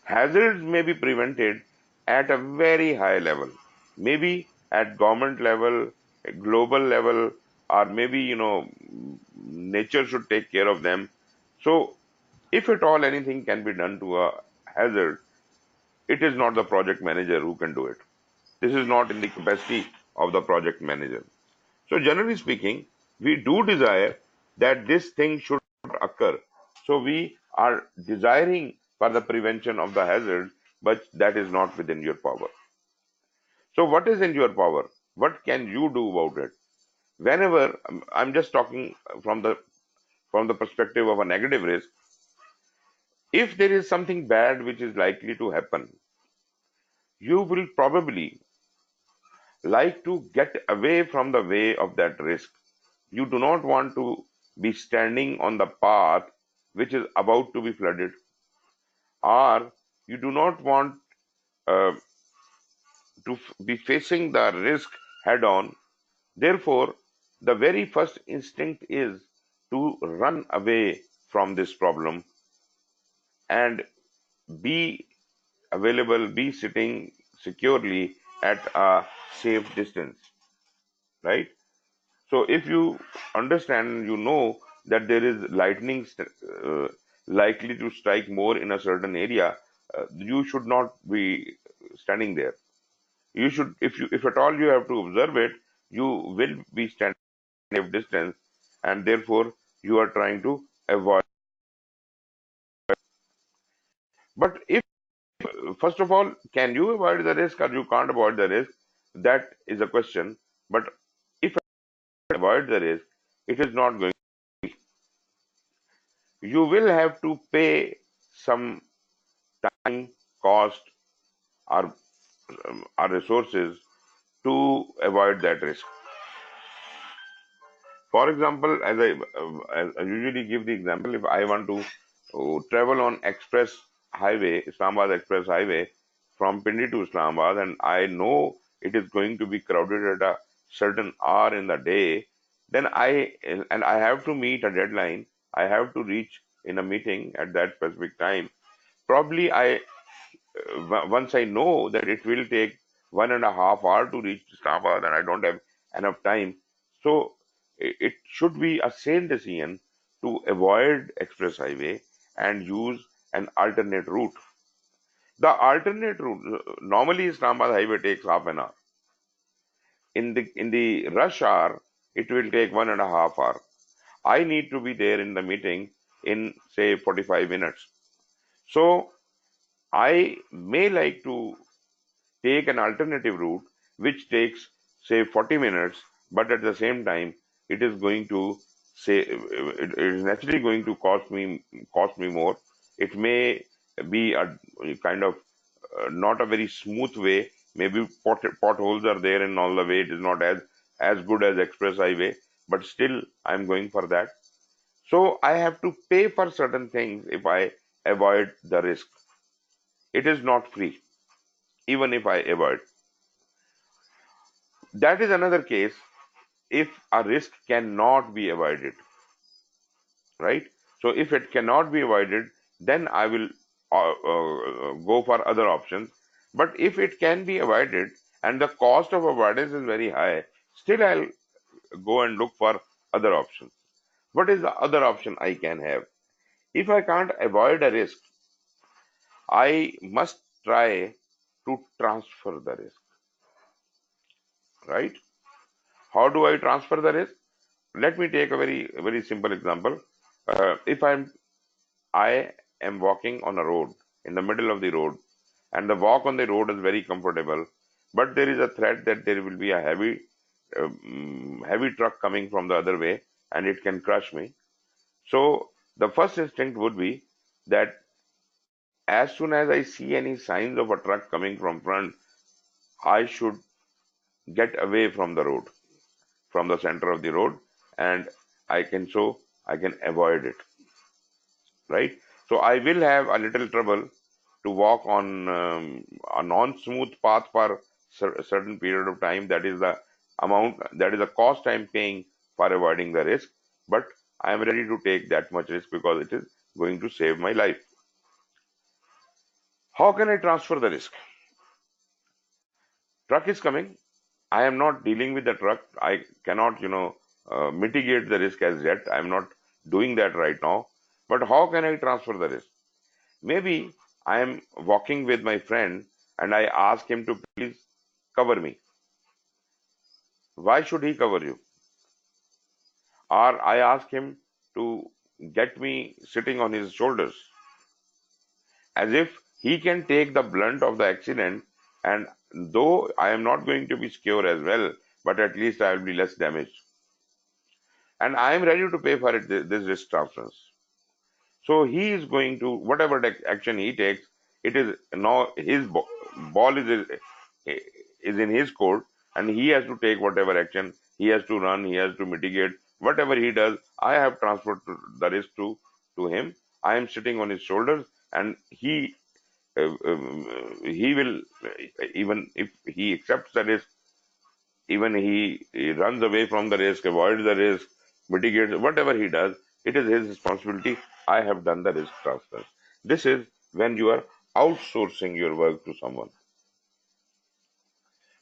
[SPEAKER 1] Hazards may be prevented at a very high level, maybe at government level, global level, or maybe, nature should take care of them. So if at all anything can be done to a hazard, it is not the project manager who can do it. This is not in the capacity of the project manager. So generally speaking, we do desire that this thing should not occur. So we are desiring for the prevention of the hazard, but that is not within your power. So what is in your power? What can you do about it? Whenever I'm just talking from the perspective of a negative risk, if there is something bad which is likely to happen, you will probably like to get away from the way of that risk. You do not want to be standing on the path which is about to be flooded, or you do not want uh, to be facing the risk head on. Therefore, the very first instinct is to run away from this problem and be available, be sitting securely at a safe distance, right? So if you understand, you know that there is lightning likely to strike more in a certain area, you should not be standing there. You should, if at all you have to observe it, you will be standing at a distance, and therefore you are trying to avoid. But if first of all, can you avoid the risk or you can't avoid the risk? That is a question. But if you avoid the risk, it is not going. You will have to pay some time, cost, or, or resources to avoid that risk. For example, as I usually give the example, if I want to travel on express highway, Islamabad Express Highway from Pindi to Islamabad, and I know it is going to be crowded at a certain hour in the day, then I have to meet a deadline. I have to reach in a meeting at that specific time. Probably once I know that it will take 1.5 hours to reach Islamabad and I don't have enough time, so it should be a sane decision to avoid express highway and use an alternate route. The alternate route, normally Islamabad highway takes half an hour. In the rush hour, it will take 1.5 hours. I need to be there in the meeting in say 45 minutes. So I may like to take an alternative route which takes say 40 minutes, but at the same time it is going to say it is naturally going to cost me more. It may be a kind of not a very smooth way. Maybe potholes are there and all the way it is not as good as express highway, but still I'm going for that. So I have to pay for certain things if I avoid the risk. It is not free, even if I avoid. That is another case if a risk cannot be avoided, right? So if it cannot be avoided, then I will go for other options. But if it can be avoided and the cost of avoidance is very high, still I'll go and look for other options. What is the other option I can have? If I can't avoid a risk, I must try to transfer the risk, right? How do I transfer the risk? let me take a very simple example. If I am walking on a road in the middle of the road, and the walk on the road is very comfortable, but there is a threat that there will be a heavy truck coming from the other way, and it can crush me. So the first instinct would be that as soon as I see any signs of a truck coming from front, I should get away from the road, from the center of the road, and I can avoid it, right? So I will have a little trouble to walk on a non-smooth path for a certain period of time. That is the cost I'm paying for avoiding the risk. But I am ready to take that much risk because it is going to save my life. How can I transfer the risk? Truck is coming. I am not dealing with the truck. I cannot, mitigate the risk as yet. I am not doing that right now. But how can I transfer the risk? Maybe I am walking with my friend and I ask him to please cover me. Why should he cover you? Or I ask him to get me sitting on his shoulders, as if he can take the blunt of the accident, and though I am not going to be secure as well, but at least I will be less damaged. And I am ready to pay for it, this risk transference. So he is going to, whatever action he takes, it is now his ball is in his court, and he has to take whatever action. He has to run, he has to mitigate. Whatever he does, I have transferred the risk to him. I am sitting on his shoulders, and he will, even if he accepts the risk, even he runs away from the risk, avoids the risk, mitigates, whatever he does, it is his responsibility. I have done the risk transfer. This is when you are outsourcing your work to someone.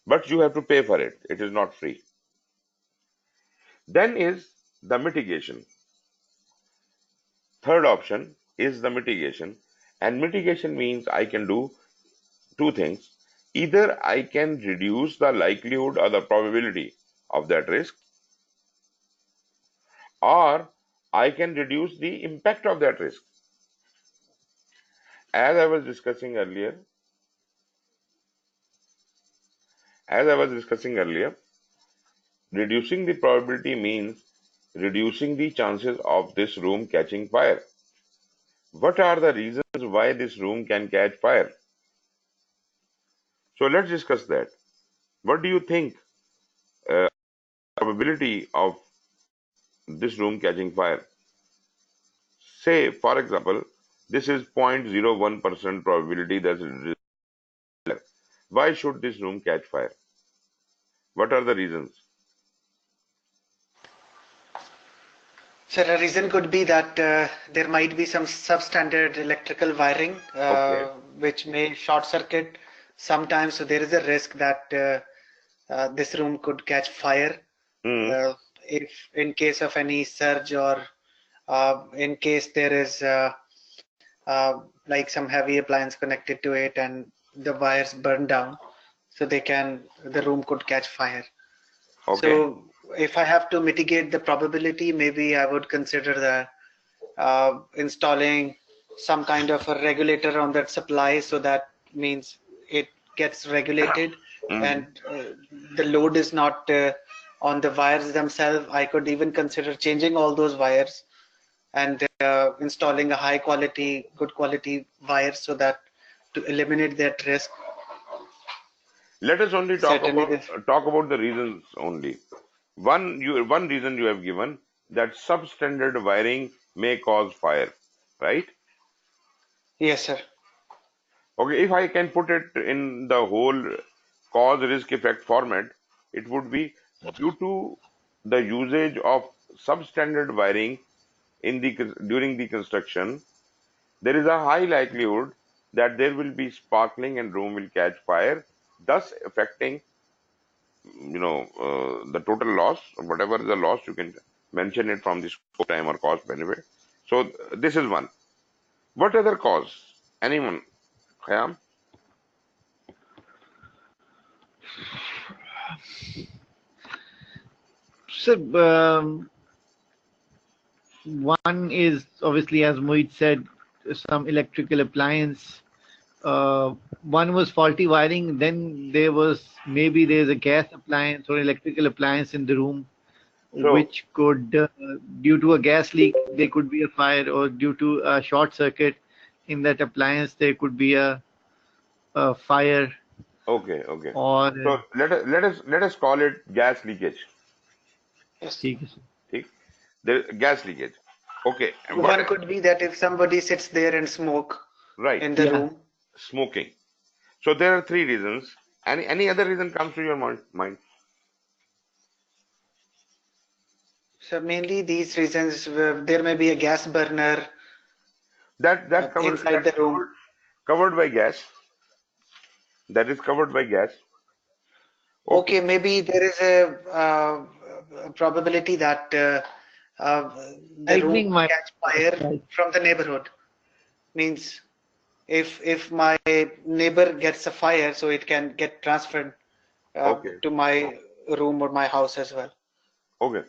[SPEAKER 1] But you have to pay for it. It is not free. Then is the mitigation. Third option is the mitigation. And mitigation means I can do two things. Either I can reduce the likelihood or the probability of that risk, or I can reduce the impact of that risk. As I was discussing earlier, reducing the probability means reducing the chances of this room catching fire. What are the reasons why this room can catch fire? So let's discuss that. What do you think probability of this room catching fire? Say, for example, this is 0.01% probability that why should this room catch fire? What are the reasons?
[SPEAKER 2] Sir, a reason could be that there might be some substandard electrical wiring
[SPEAKER 1] Okay.
[SPEAKER 2] which may short circuit sometimes. So there is a risk that this room could catch fire
[SPEAKER 1] Hmm.
[SPEAKER 2] if in case of any surge, or in case there is like some heavy appliance connected to it and the wires burn down, so the room could catch fire.
[SPEAKER 1] Okay.
[SPEAKER 2] So if I have to mitigate the probability, maybe I would consider the installing some kind of a regulator on that supply, so that means it gets regulated
[SPEAKER 1] Hmm.
[SPEAKER 2] and the load is not on the wires themselves. I could even consider changing all those wires and installing a good quality wire, so that to eliminate that risk.
[SPEAKER 1] Let us only
[SPEAKER 2] Certainly this.
[SPEAKER 1] talk about the reasons only. One reason you have given, that substandard wiring may cause fire, right?
[SPEAKER 2] Yes, sir.
[SPEAKER 1] Okay, if I can put it in the whole cause risk effect format, it would be due to the usage of substandard wiring during the construction, there is a high likelihood that there will be sparkling and room will catch fire, thus affecting the total loss, whatever the loss, you can mention it from the scope, time, or cost benefit. So this is one. What other cause? Anyone? Khayyam?
[SPEAKER 3] So, One is obviously, as Mohit said, some electrical appliance. One was faulty wiring. Then there's a gas appliance or electrical appliance in the room,
[SPEAKER 1] So,
[SPEAKER 3] which could, due to a gas leak, there could be a fire, or due to a short circuit in that appliance, there could be a fire,
[SPEAKER 1] okay, okay.
[SPEAKER 3] or
[SPEAKER 1] So let us call it gas leakage.
[SPEAKER 2] Yes.
[SPEAKER 3] ठीक है sir.
[SPEAKER 1] ठीक? The gas leakage. Okay. What?
[SPEAKER 2] One could be that if somebody sits there and smoke
[SPEAKER 1] Right.
[SPEAKER 2] in the
[SPEAKER 3] Yeah.
[SPEAKER 2] room.
[SPEAKER 1] Smoking. So there are three reasons. Any other reason comes to your mind?
[SPEAKER 2] So mainly these reasons, there may be a gas burner
[SPEAKER 1] That's covered.
[SPEAKER 2] inside the room.
[SPEAKER 1] Covered by gas. That is covered by gas. Okay.
[SPEAKER 2] Okay, maybe there is a probability that the room
[SPEAKER 3] Lightning might
[SPEAKER 2] catch fire
[SPEAKER 3] strike.
[SPEAKER 2] from the neighborhood. Means if my neighbor gets a fire, so it can get transferred
[SPEAKER 1] Okay.
[SPEAKER 2] to my room or my house as well.
[SPEAKER 1] Okay.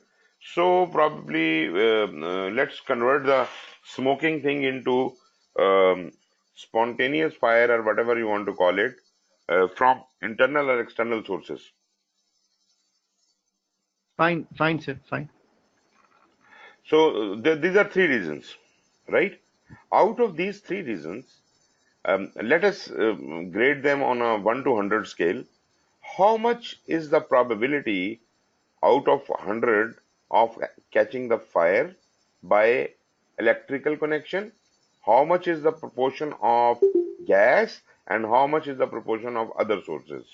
[SPEAKER 1] So probably let's convert the smoking thing into spontaneous fire or whatever you want to call it from internal or external sources.
[SPEAKER 3] Fine, fine, sir. Fine.
[SPEAKER 1] So these are three reasons, right? Out of these three reasons, let us grade them on a 1 to 100 scale. How much is the probability out of 100 of catching the fire by electrical connection? How much is the proportion of gas and how much is the proportion of other sources?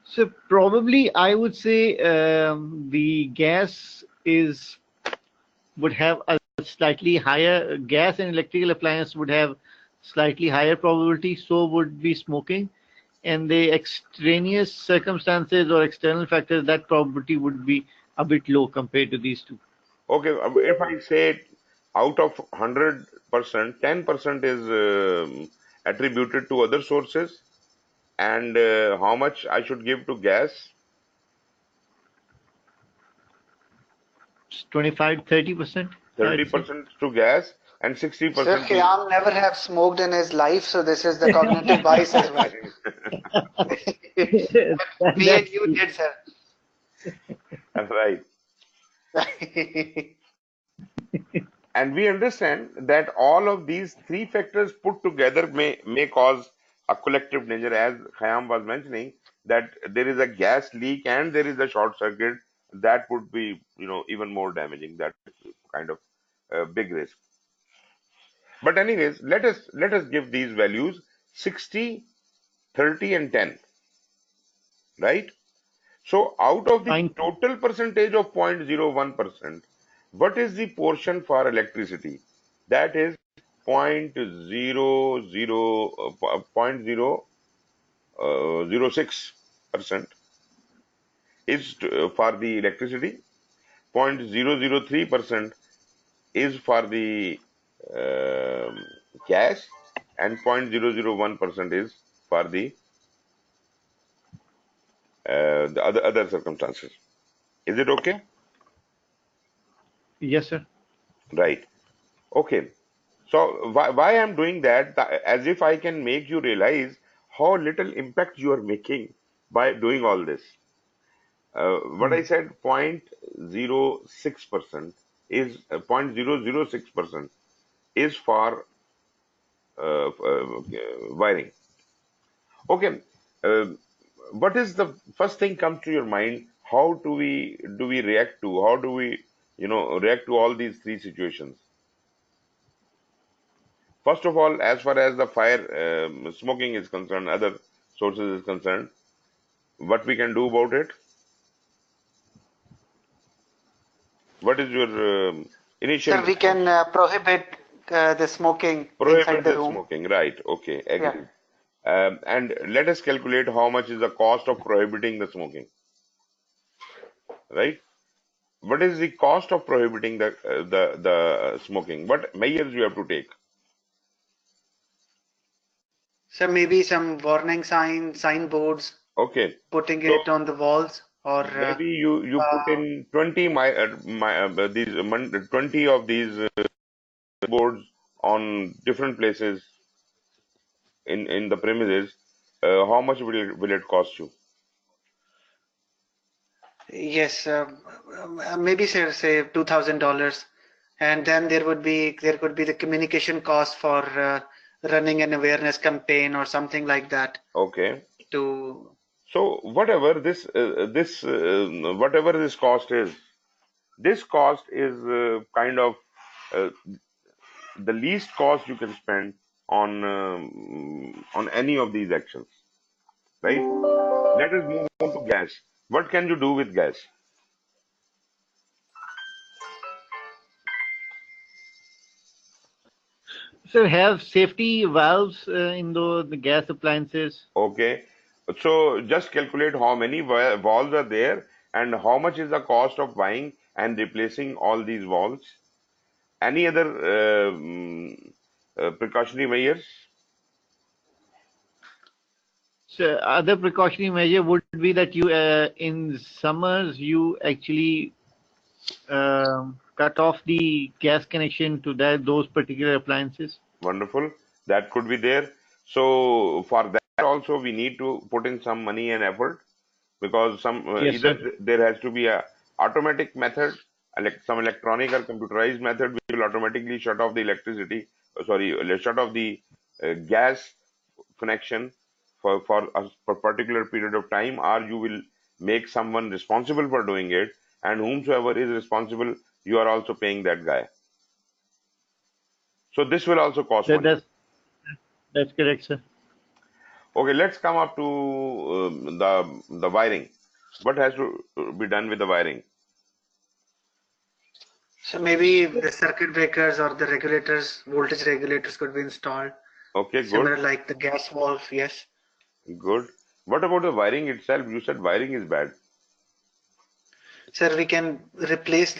[SPEAKER 3] So probably I would say the would have a slightly higher gas, and electrical appliance would have slightly higher probability. So would be smoking, and the extraneous circumstances or external factors, that probability would be a bit low compared to these two.
[SPEAKER 1] Okay, if I say out of 100%, 10% is attributed to other sources, and how much I should give to gas?
[SPEAKER 3] 25, 30%, I'd say.
[SPEAKER 1] 30% to gas and
[SPEAKER 2] Sir
[SPEAKER 1] 60% to.
[SPEAKER 2] Khyam never have smoked in his life, so this is the cognitive bias as well. Me and
[SPEAKER 3] That's
[SPEAKER 2] you did, sir.
[SPEAKER 1] Right. And we understand that all of these three factors put together may cause a collective danger, as Khayyam was mentioning, that there is a gas leak and there is a short circuit that would be, even more damaging. That is kind of a big risk. But anyways, let us give these values 60, 30, and 10, right? So out of the
[SPEAKER 3] fine.
[SPEAKER 1] total percentage of 0.01%, what is the portion for electricity? That is 0.06% is for the electricity, 0.003% is for the gas, and 0.001% is for the other circumstances. Is it okay?
[SPEAKER 3] Yes, sir.
[SPEAKER 1] Right. Okay. So why I'm doing that, as if I can make you realize how little impact you are making by doing all this. What I said, 0.06% is 0.006% is for wiring. Okay. Uh, what is the first thing comes to your mind? How do we react to? How do we react to all these three situations? First of all, as far as the fire, smoking is concerned, other sources is concerned, what we can do about it? What is your initial
[SPEAKER 2] Sir, we
[SPEAKER 1] response?
[SPEAKER 2] can prohibit the smoking inside
[SPEAKER 1] Prohibit
[SPEAKER 2] the
[SPEAKER 1] the
[SPEAKER 2] room.
[SPEAKER 1] smoking, right? Okay,
[SPEAKER 2] Yeah.
[SPEAKER 1] agreed. And let us calculate how much is the cost of prohibiting the smoking, right? What is the cost of prohibiting the smoking? What measures you have to take?
[SPEAKER 2] So maybe some warning signboards,
[SPEAKER 1] Okay,
[SPEAKER 2] putting
[SPEAKER 1] so
[SPEAKER 2] it on the walls. or
[SPEAKER 1] Maybe you put in 20 20 of these boards on different places in the premises. How much will it cost you?
[SPEAKER 2] yes, maybe say $2,000, and then there could be the communication cost for running an awareness campaign or something like that
[SPEAKER 1] Okay.
[SPEAKER 2] to.
[SPEAKER 1] So whatever this cost is kind of uh, the least cost you can spend on any of these actions, right? Let us move on to gas. What can you do with gas?
[SPEAKER 3] So have safety valves in the gas appliances.
[SPEAKER 1] Okay, so just calculate how many valves are there and how much is the cost of buying and replacing all these valves. Any other precautionary measures?
[SPEAKER 3] So other precautionary measure would be that you in summers you actually cut off the gas connection to those particular appliances.
[SPEAKER 1] Wonderful. That could be there. So for that also we need to put in some money and effort, because some
[SPEAKER 3] Yes,
[SPEAKER 1] either
[SPEAKER 3] sir.
[SPEAKER 1] there has to be a automatic method, some electronic or computerized method which will automatically shut off the electricity, shut off the gas connection for particular period of time, or you will make someone responsible for doing it, and whomsoever is responsible, you are also paying that guy. So this will also cost
[SPEAKER 3] That,
[SPEAKER 1] money.
[SPEAKER 3] that's correct, sir.
[SPEAKER 1] Okay, let's come up to the wiring. What has to be done with the wiring?
[SPEAKER 2] So maybe the circuit breakers or the regulators, voltage regulators could be installed,
[SPEAKER 1] Okay, good,
[SPEAKER 2] similar like the gas valve. Yes.
[SPEAKER 1] good. What about the wiring itself? You said wiring is bad.
[SPEAKER 2] Sir, we can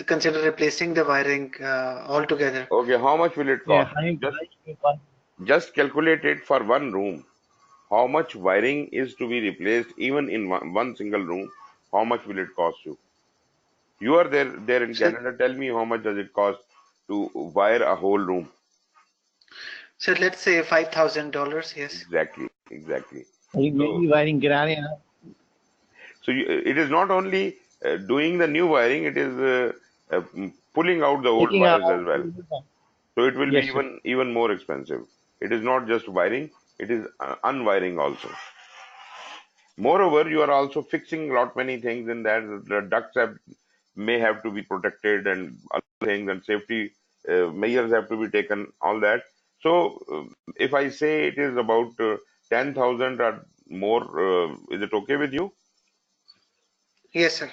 [SPEAKER 2] consider replacing the wiring altogether.
[SPEAKER 1] Okay, how much will it
[SPEAKER 3] Yeah,
[SPEAKER 1] cost?
[SPEAKER 3] high,
[SPEAKER 1] Just
[SPEAKER 3] high,
[SPEAKER 1] just calculate it for one room. How much wiring is to be replaced even in one single room? How much will it cost you? You are there in
[SPEAKER 2] So,
[SPEAKER 1] Canada. Tell me how much does it cost to wire a whole room?
[SPEAKER 2] so let's say $5,000. Yes.
[SPEAKER 1] Exactly, exactly. So
[SPEAKER 3] महंगी wiring गिरा रहे हैं.
[SPEAKER 1] it is not only doing the new wiring; it is pulling out the old
[SPEAKER 3] Taking out.
[SPEAKER 1] wires as well. So it will be
[SPEAKER 3] Yes, sir.
[SPEAKER 1] even more expensive. It is not just wiring; it is unwiring also. Moreover, you are also fixing lot many things in that. The ducts may have to be protected and other things, and safety measures have to be taken. All that. So if I say it is about 10,000 or more, is it okay with you?
[SPEAKER 2] Yes, sir.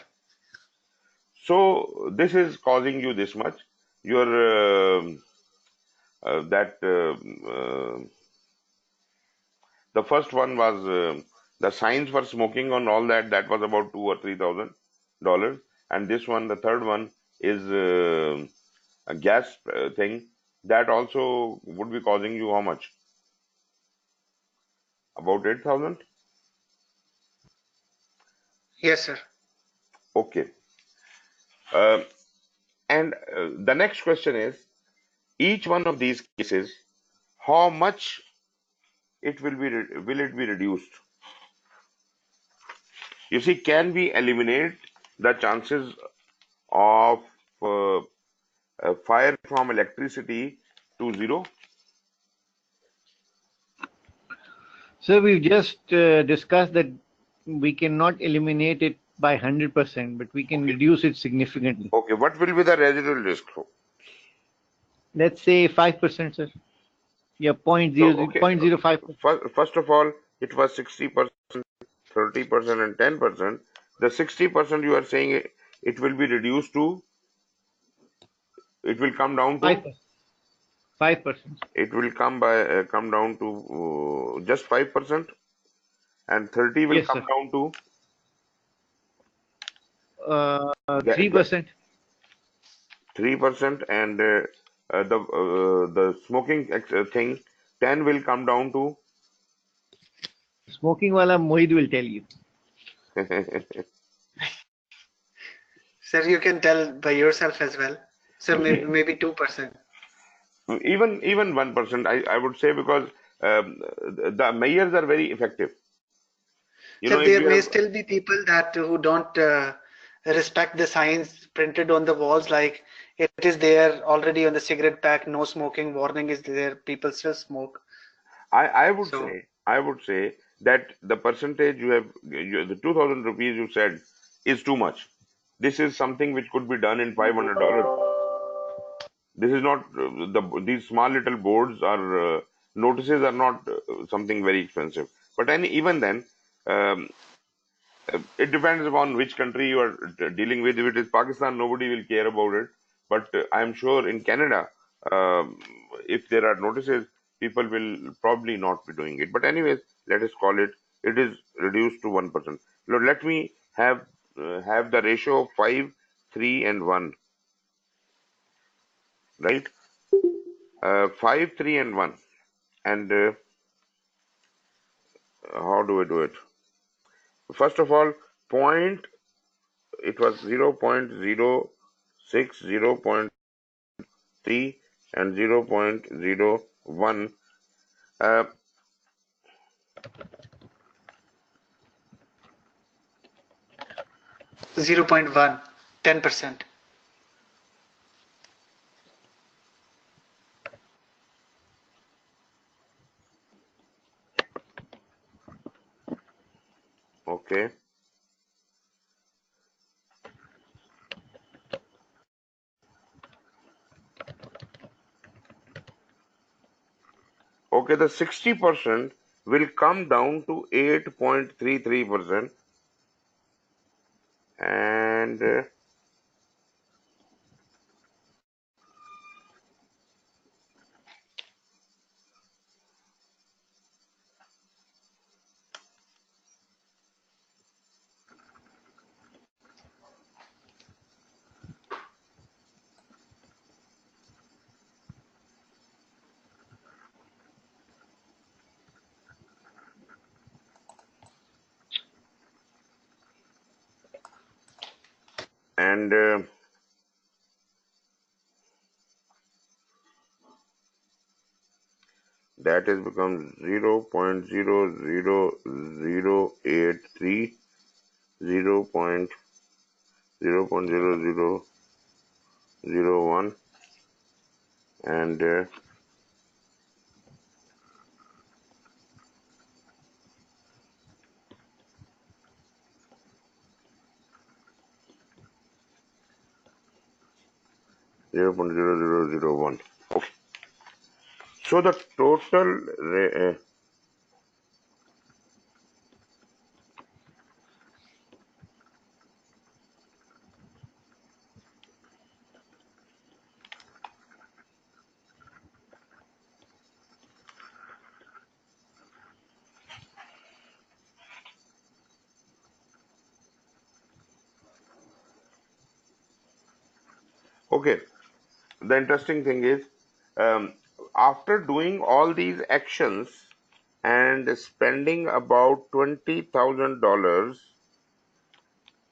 [SPEAKER 1] So this is causing you this much. Your that the first one was the signs for smoking on all that. That was about $2,000 or $3,000, and this one, the third one, is a gas thing. That also would be causing you how much? About 8,000.
[SPEAKER 2] Yes, sir.
[SPEAKER 1] Okay. Uh, and the next question is, each one of these cases, how much will it be reduced? You see, can we eliminate the chances of uh, fire from electricity to zero?
[SPEAKER 3] So we've just discussed that we cannot eliminate it by 100%, but we can
[SPEAKER 1] Okay.
[SPEAKER 3] reduce it significantly.
[SPEAKER 1] Okay. What will be the residual risk?
[SPEAKER 3] Let's say 5%, sir. Yeah,
[SPEAKER 1] So, okay.
[SPEAKER 3] 0.05%.
[SPEAKER 1] First of all, it was 60%, 30%, and 10%. The 60% you are saying it will be reduced to, it will come down to,
[SPEAKER 3] 5%. 5%.
[SPEAKER 1] it will come down to just 5%, and 30 will
[SPEAKER 3] Yes,
[SPEAKER 1] come
[SPEAKER 3] sir.
[SPEAKER 1] down to
[SPEAKER 3] 3%.
[SPEAKER 1] 3%, and the smoking thing 10 will come down to
[SPEAKER 3] Smoking wala Mohit will tell you.
[SPEAKER 2] Sir, you can tell by yourself as well. So maybe 2%.
[SPEAKER 1] Even 1%, I would say, because the measures are very effective. You
[SPEAKER 2] So
[SPEAKER 1] know, if
[SPEAKER 2] there
[SPEAKER 1] you
[SPEAKER 2] may
[SPEAKER 1] have,
[SPEAKER 2] still be people that who don't respect the signs printed on the walls, like it is there already on the cigarette pack, no smoking warning is there. People still smoke.
[SPEAKER 1] I would
[SPEAKER 2] So
[SPEAKER 1] say, that the percentage the 2,000 rupees you said is too much. This is something which could be done in $500. This is not these small little boards or notices are not something very expensive. But even then, um, it depends upon which country you are dealing with. If it is Pakistan, nobody will care about it. But I am sure in Canada, um, if there are notices, people will probably not be doing it. But anyways, let us call it. It is reduced to 1%. Now, let me have the ratio of 5, 3, and 1. Right? 5, 3, and 1. And how do I do it? First of all, point, it was 0.06, 0.3, and 0.01. Uh,
[SPEAKER 2] 0.1, 10%.
[SPEAKER 1] okay. Okay, the 60% will come down to 8.33%. And and that has become 0.00083, 0.00001, and 0.0001. Okay. So the total okay. The interesting thing is, um, after doing all these actions and spending about $20,000,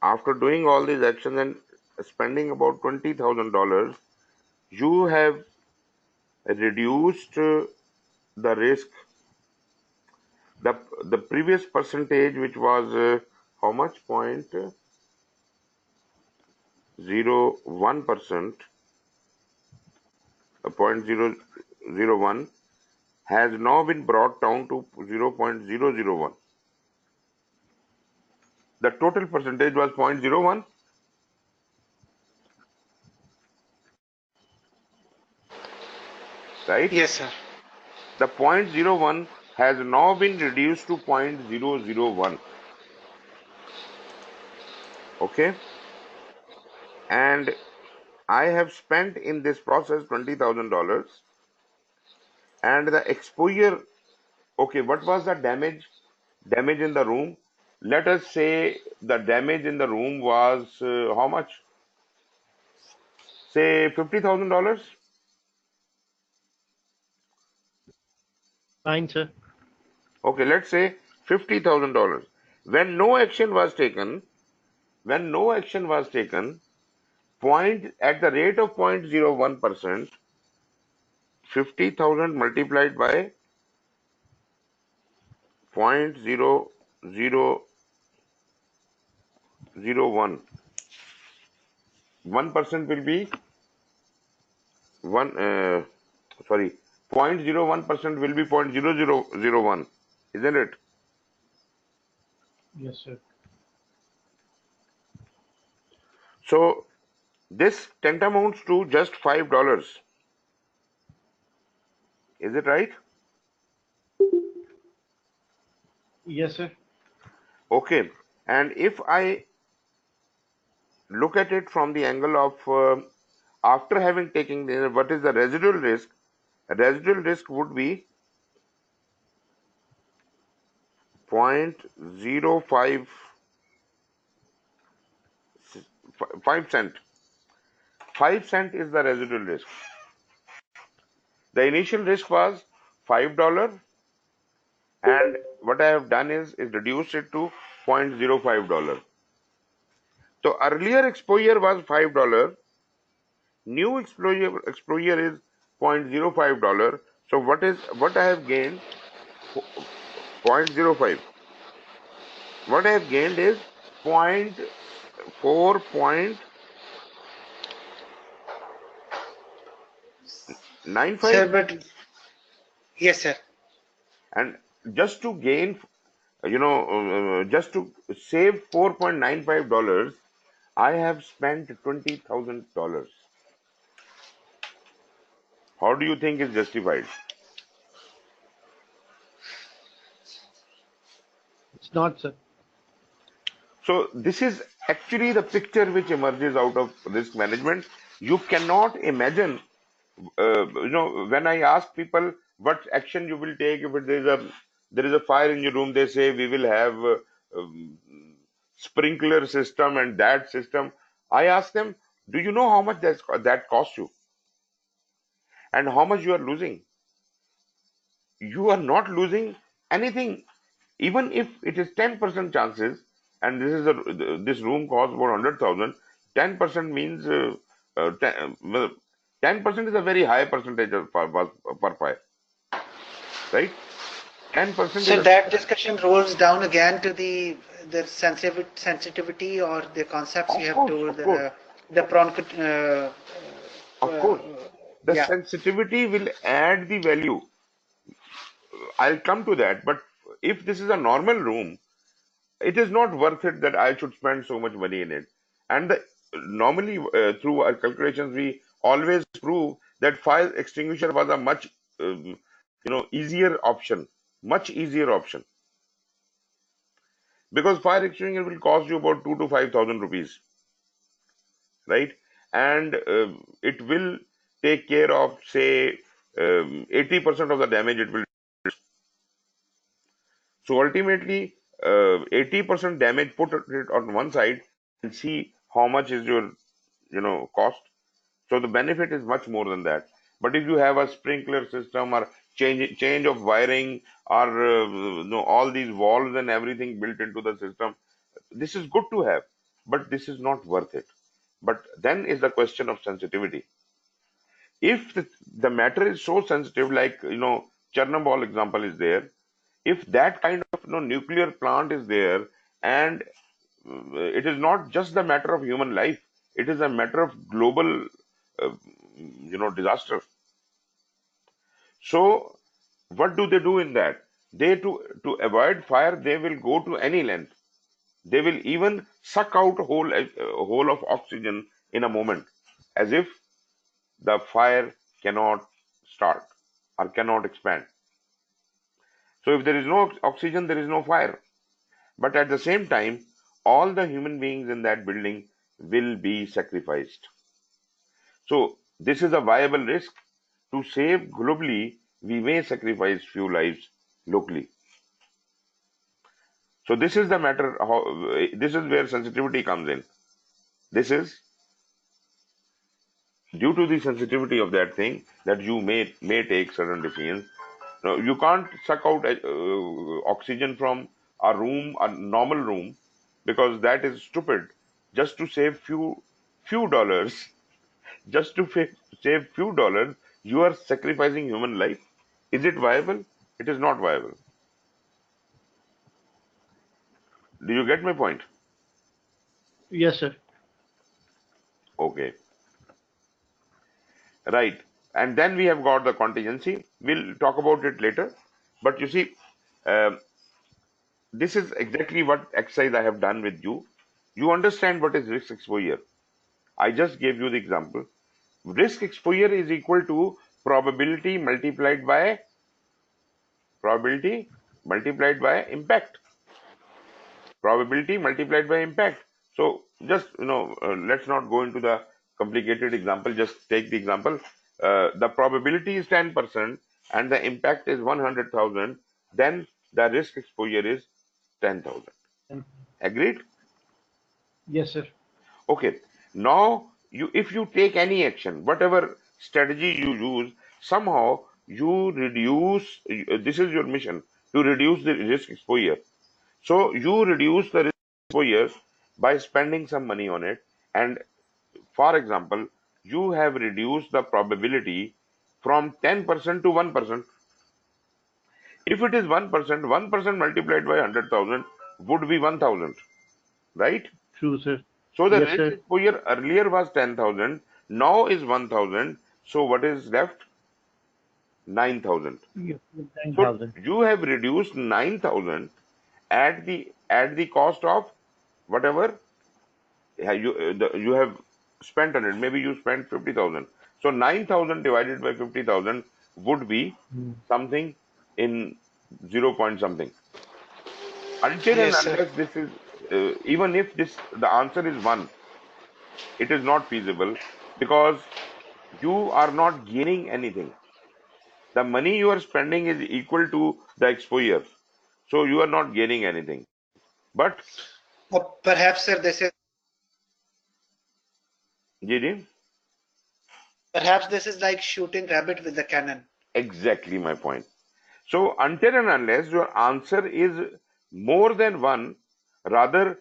[SPEAKER 1] after doing all these actions and spending about $20,000, you have reduced the risk. The previous percentage, which was how much? 0.01%, 0.001, has now been brought down to 0.001. The total percentage was 0.01, right?
[SPEAKER 2] Yes, sir.
[SPEAKER 1] The 0.01 has now been reduced to 0.001. Okay? And I have spent in this process $20,000, and the exposure. Okay, what was the damage? Damage in the room. Let us say the damage in the room was how much? Say $50,000.
[SPEAKER 3] Fine, sir.
[SPEAKER 1] Okay, let's say $50,000. When no action was taken, when no action was taken, at the rate of 0.01%, 50,000 multiplied by 0.0001. 1% will be 0.01% will be 0.0001, isn't it?
[SPEAKER 3] Yes, sir.
[SPEAKER 1] So this tantamounts to just $5. Is it right?
[SPEAKER 3] Yes, sir.
[SPEAKER 1] Okay. And if I look at it from the angle of after having taken what is the residual risk? Residual risk would be 0.05 5 cent. 5 cent is the residual risk. The initial risk was $5, and what I have done is reduced it to $0.05. So earlier exposure was $5. New exposure is $0.05. So what I have gained? 0.05. What I have gained is 0.4.95,
[SPEAKER 2] Sir, but yes, sir.
[SPEAKER 1] and just to gain, just to save $4.95, I have spent $20,000. How do you think is justified?
[SPEAKER 3] It's not, sir.
[SPEAKER 1] So this is actually the picture which emerges out of risk management. You cannot imagine, when I ask people what action you will take if there is a fire in your room, they say we will have um, sprinkler system and that system. I ask them, do you know how much that costs you and how much you are losing? You are not losing anything, even if it is 10% chances, and this room costs about 100,000. 10% means 10% is a very high percentage per fire, right? 10% is
[SPEAKER 2] So
[SPEAKER 1] a,
[SPEAKER 2] that discussion rolls down again to the sensitivity or the concepts you have told,
[SPEAKER 1] of course,
[SPEAKER 2] the prawn,
[SPEAKER 1] of course. The
[SPEAKER 2] yeah.
[SPEAKER 1] sensitivity will add the value. I'll come to that, but if this is a normal room, it is not worth it that I should spend so much money in it. And normally, through our calculations, we always prove that fire extinguisher was a much easier option, much easier option, because fire extinguisher will cost you about 2 to 5,000 rupees, right? And it will take care of, say, 80% of the damage it will. So ultimately, 80% damage, put it on one side and see how much is your, cost. So the benefit is much more than that. But if you have a sprinkler system or change of wiring or all these valves and everything built into the system, this is good to have, but this is not worth it. But then is the question of sensitivity. If the matter is so sensitive, like Chernobyl example is there, if that kind of nuclear plant is there, and it is not just the matter of human life, it is a matter of global uh, disaster. So what do they do in that? They to avoid fire, they will go to any length. They will even suck out whole of oxygen in a moment, as if the fire cannot start or cannot expand. So if there is no oxygen, there is no fire. But at the same time, all the human beings in that building will be sacrificed. So this is a viable risk. To save globally, we may sacrifice few lives locally. So this is the matter. This is where sensitivity comes in. This is due to the sensitivity of that thing that you may take certain decisions. Now, you can't suck out oxygen from a normal room, because that is stupid. Just to save few dollars, just to save few dollars, you are sacrificing human life. Is it viable? It is not viable. Do you get my point?
[SPEAKER 3] Yes, sir.
[SPEAKER 1] Okay, right. And then we have got the contingency. We'll talk about it later. But you see, um, this is exactly what exercise I have done with you. You understand what is risk exposure. I just gave you the example. Risk exposure is equal to probability multiplied by impact. Probability multiplied by impact. So just, let's not go into the complicated example. Just take the example. The probability is 10% and the impact is 100,000. Then the risk exposure is 10,000. Agreed?
[SPEAKER 3] Yes, sir.
[SPEAKER 1] Okay. Now, if you take any action, whatever strategy you use, somehow you reduce, this is your mission, to reduce the risk exposure. So you reduce the risk exposure by spending some money on it. And for example, you have reduced the probability from 10% to 1%. If it is 1%, 1% multiplied by 100,000 would be 1,000, right?
[SPEAKER 3] True, sir.
[SPEAKER 1] So the
[SPEAKER 3] Yes,
[SPEAKER 1] risk
[SPEAKER 3] sir.
[SPEAKER 1] exposure earlier was 10,000, now is 1,000. So what is left? 9,000.
[SPEAKER 3] Yes,
[SPEAKER 1] So
[SPEAKER 3] 9,000.
[SPEAKER 1] you have reduced 9,000 at the cost of whatever you have spent on it. Maybe you spent 50,000. So 9,000 divided by 50,000 would be something in 0 point something. Until and
[SPEAKER 2] Yes, sir.
[SPEAKER 1] unless this is, even if the answer is 1, it is not feasible because you are not gaining anything. The money you are spending is equal to the exposure. So you are not gaining anything. But,
[SPEAKER 2] Perhaps, sir, this is
[SPEAKER 1] Giri,
[SPEAKER 2] like shooting rabbit with the cannon.
[SPEAKER 1] exactly my point. So until and unless your answer is more than 1, rather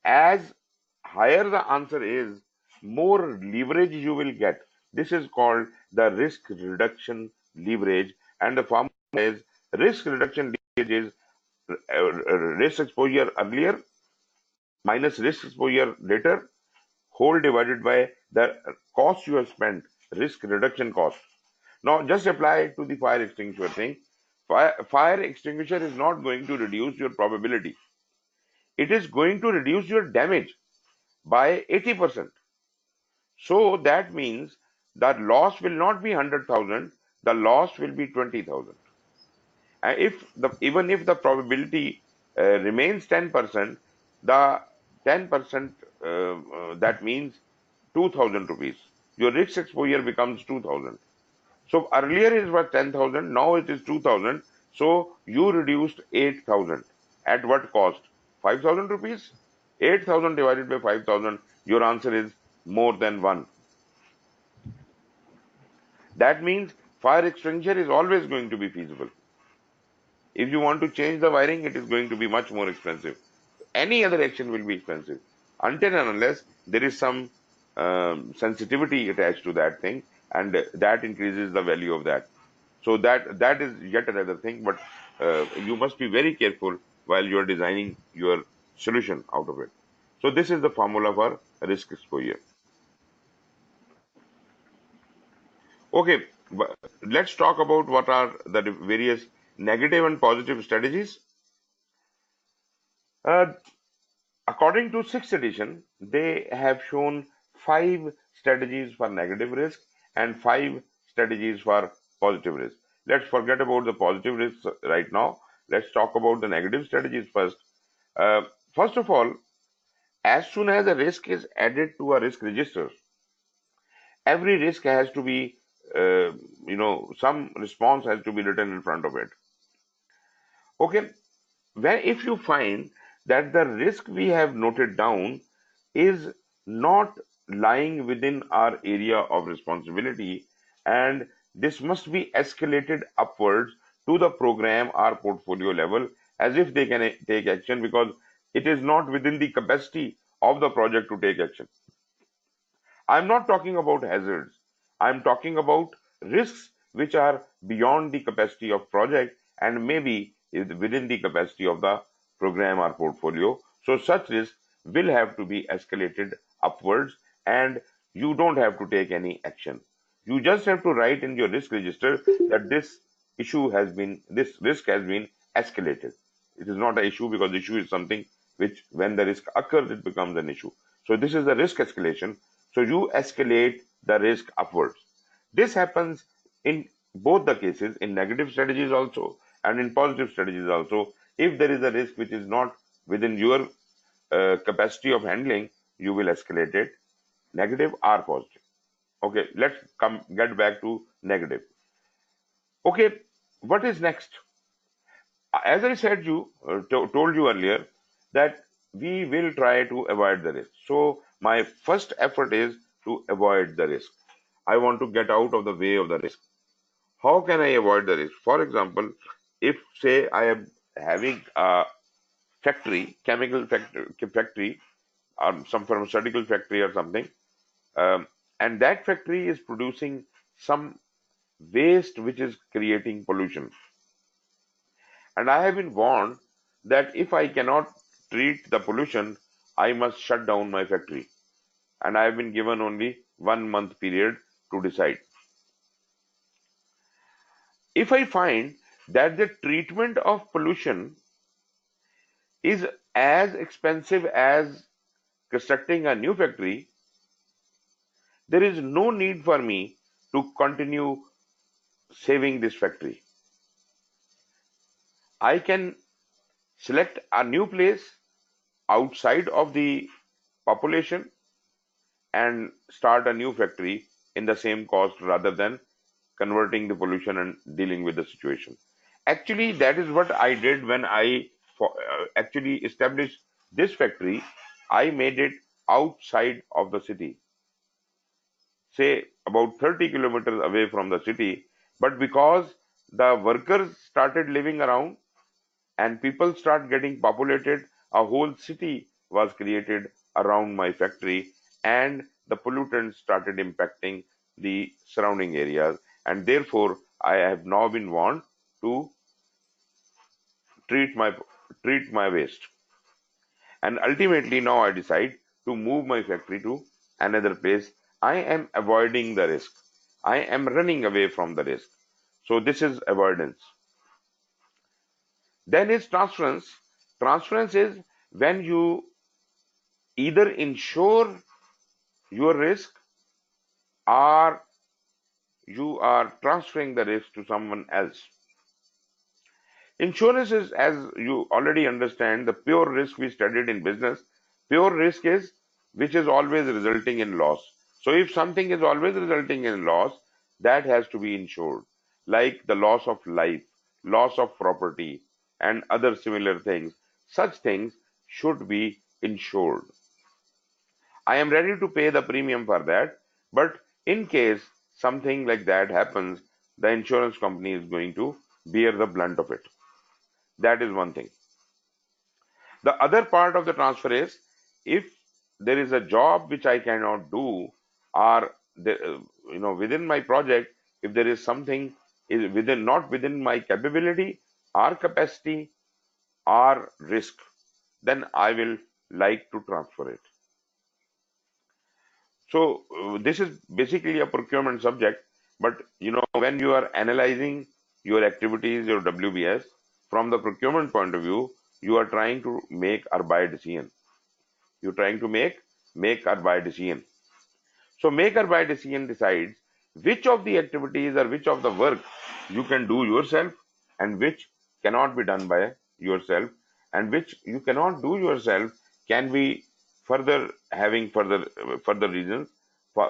[SPEAKER 1] as higher the answer is, more leverage you will get. This is called the risk reduction leverage, and the formula is risk reduction leverage is risk exposure earlier minus risk exposure later, whole divided by the cost you have spent, risk reduction cost. Now just apply it to the fire extinguisher thing. Fire extinguisher is not going to reduce your probability. It is going to reduce your damage by 80%. So that means that loss will not be 100,000, the loss will be 20,000. And even if the probability remains 10%, the 10% that means 2,000 rupees. Your risk exposure becomes 2,000. So earlier it was 10,000, now it is 2,000. So you reduced 8,000. At what cost? 5,000 rupees? 8,000 divided by 5,000, your answer is more than 1. That means fire extinguisher is always going to be feasible. If you want to change the wiring, it is going to be much more expensive. Any other action will be expensive until and unless there is some sensitivity attached to that thing, and that increases the value of that. So that is yet another thing, but you must be very careful while you are designing your solution out of it. So this is the formula for risk exposure. Okay, let's talk about what are the various negative and positive strategies. Uh, According to sixth edition, they have shown 5 strategies for negative risk and 5 strategies for positive risk. Let's forget about the positive risks right now. Let's talk about the negative strategies first. Uh, First of all, as soon as a risk is added to a risk register, every risk has to be, some response has to be written in front of it. Okay, where if you find that the risk we have noted down is not lying within our area of responsibility, and this must be escalated upwards to the program or portfolio level as if they can take action, because it is not within the capacity of the project to take action. I'm not talking about hazards. I'm talking about risks which are beyond the capacity of project and maybe is within the capacity of the program or portfolio. So such risks will have to be escalated upwards, and you don't have to take any action. You just have to write in your risk register that this risk has been escalated. It is not an issue because issue is something which when the risk occurs, it becomes an issue. So this is the risk escalation. So you escalate the risk upwards. This happens in both the cases, in negative strategies also and in positive strategies also. If there is a risk which is not within your capacity of handling, you will escalate it, negative or positive. Okay, let's get back to negative. Okay, what is next? As I said told you earlier that we will try to avoid the risk. So my first effort is to avoid the risk. I want to get out of the way of the risk. How can I avoid the risk? For example, if say I am having a factory, chemical factory, or some pharmaceutical factory or something, and that factory is producing some waste which is creating pollution. And I have been warned that if I cannot treat the pollution, I must shut down my factory. And I have been given only 1 month period to decide. If I find that the treatment of pollution is as expensive as constructing a new factory, there is no need for me to continue saving this factory. I can select a new place outside of the population and start a new factory in the same cost rather than converting the pollution and dealing with the situation. Actually, that is what I did when I actually established this factory. I made it outside of the city, say about 30 kilometers away from the city. But because the workers started living around and people start getting populated, a whole city was created around my factory, and the pollutants started impacting the surrounding areas, and therefore I have now been warned to treat my waste. And ultimately now I decide to move my factory to another place. I am avoiding the risk. I am running away from the risk. So this is avoidance. Then is transference. Transference is when you either insure your risk or you are transferring the risk to someone else. Insurance is, as you already understand, the pure risk we studied in business. Pure risk is which is always resulting in loss. So if something is always resulting in loss, that has to be insured, like the loss of life, loss of property, and other similar things. Such things should be insured. I am ready to pay the premium for that, but in case something like that happens, the insurance company is going to bear the blunt of it. That is one thing. The other part of the transfer is if there is a job which I cannot do, or within my project, if there is something is not within my capability or capacity or risk, then I will like to transfer it. So this is basically a procurement subject, but when you are analyzing your activities, your WBS, from the procurement point of view, you are trying to make or buy decision. You're trying to make or buy decision. So make or buy decision decides which of the activities or which of the work you can do yourself and which cannot be done by yourself, and which you cannot do yourself can be having further reasons.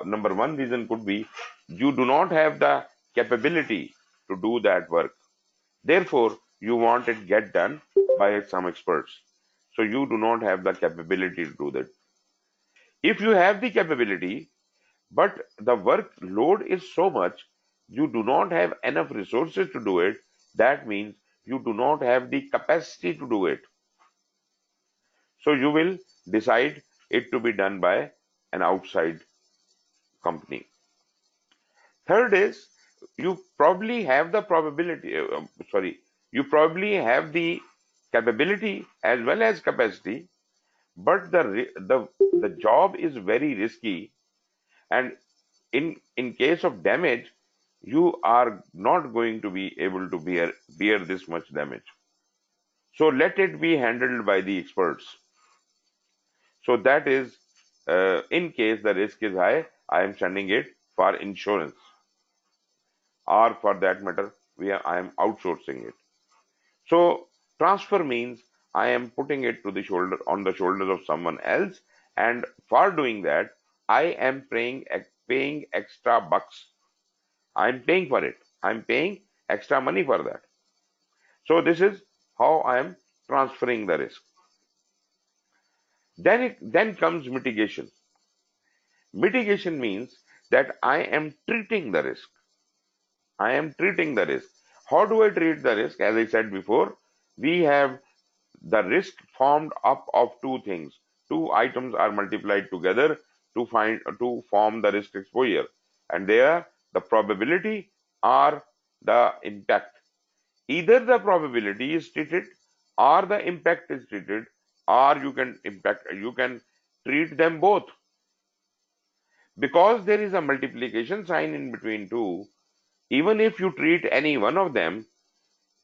[SPEAKER 1] Number one reason could be you do not have the capability to do that work. Therefore, you want it get done by some experts. So you do not have the capability to do that. If you have the capability, but the workload is so much, you do not have enough resources to do it, that means you do not have the capacity to do it. So you will decide it to be done by an outside company. Third is you probably have the you probably have the capability as well as capacity, but the job is very risky, and in case of damage, you are not going to be able to bear this much damage. So let it be handled by the experts. So that is, in case the risk is high, I am sending it for insurance, or for that matter, I am outsourcing it. So transfer means I am putting it to the shoulders of someone else, and for doing that, I am paying extra bucks. I'm paying for it. I'm paying extra money for that. So this is how I am transferring the risk. Then comes mitigation. Mitigation means that I am treating the risk. I am treating the risk. How do I treat the risk? As I said before, we have the risk formed up of two things. Two items are multiplied together to form the risk exposure, and they are the probability or the impact. Either the probability is treated or the impact is treated, or you can treat them both. Because there is a multiplication sign in between two, even if you treat any one of them,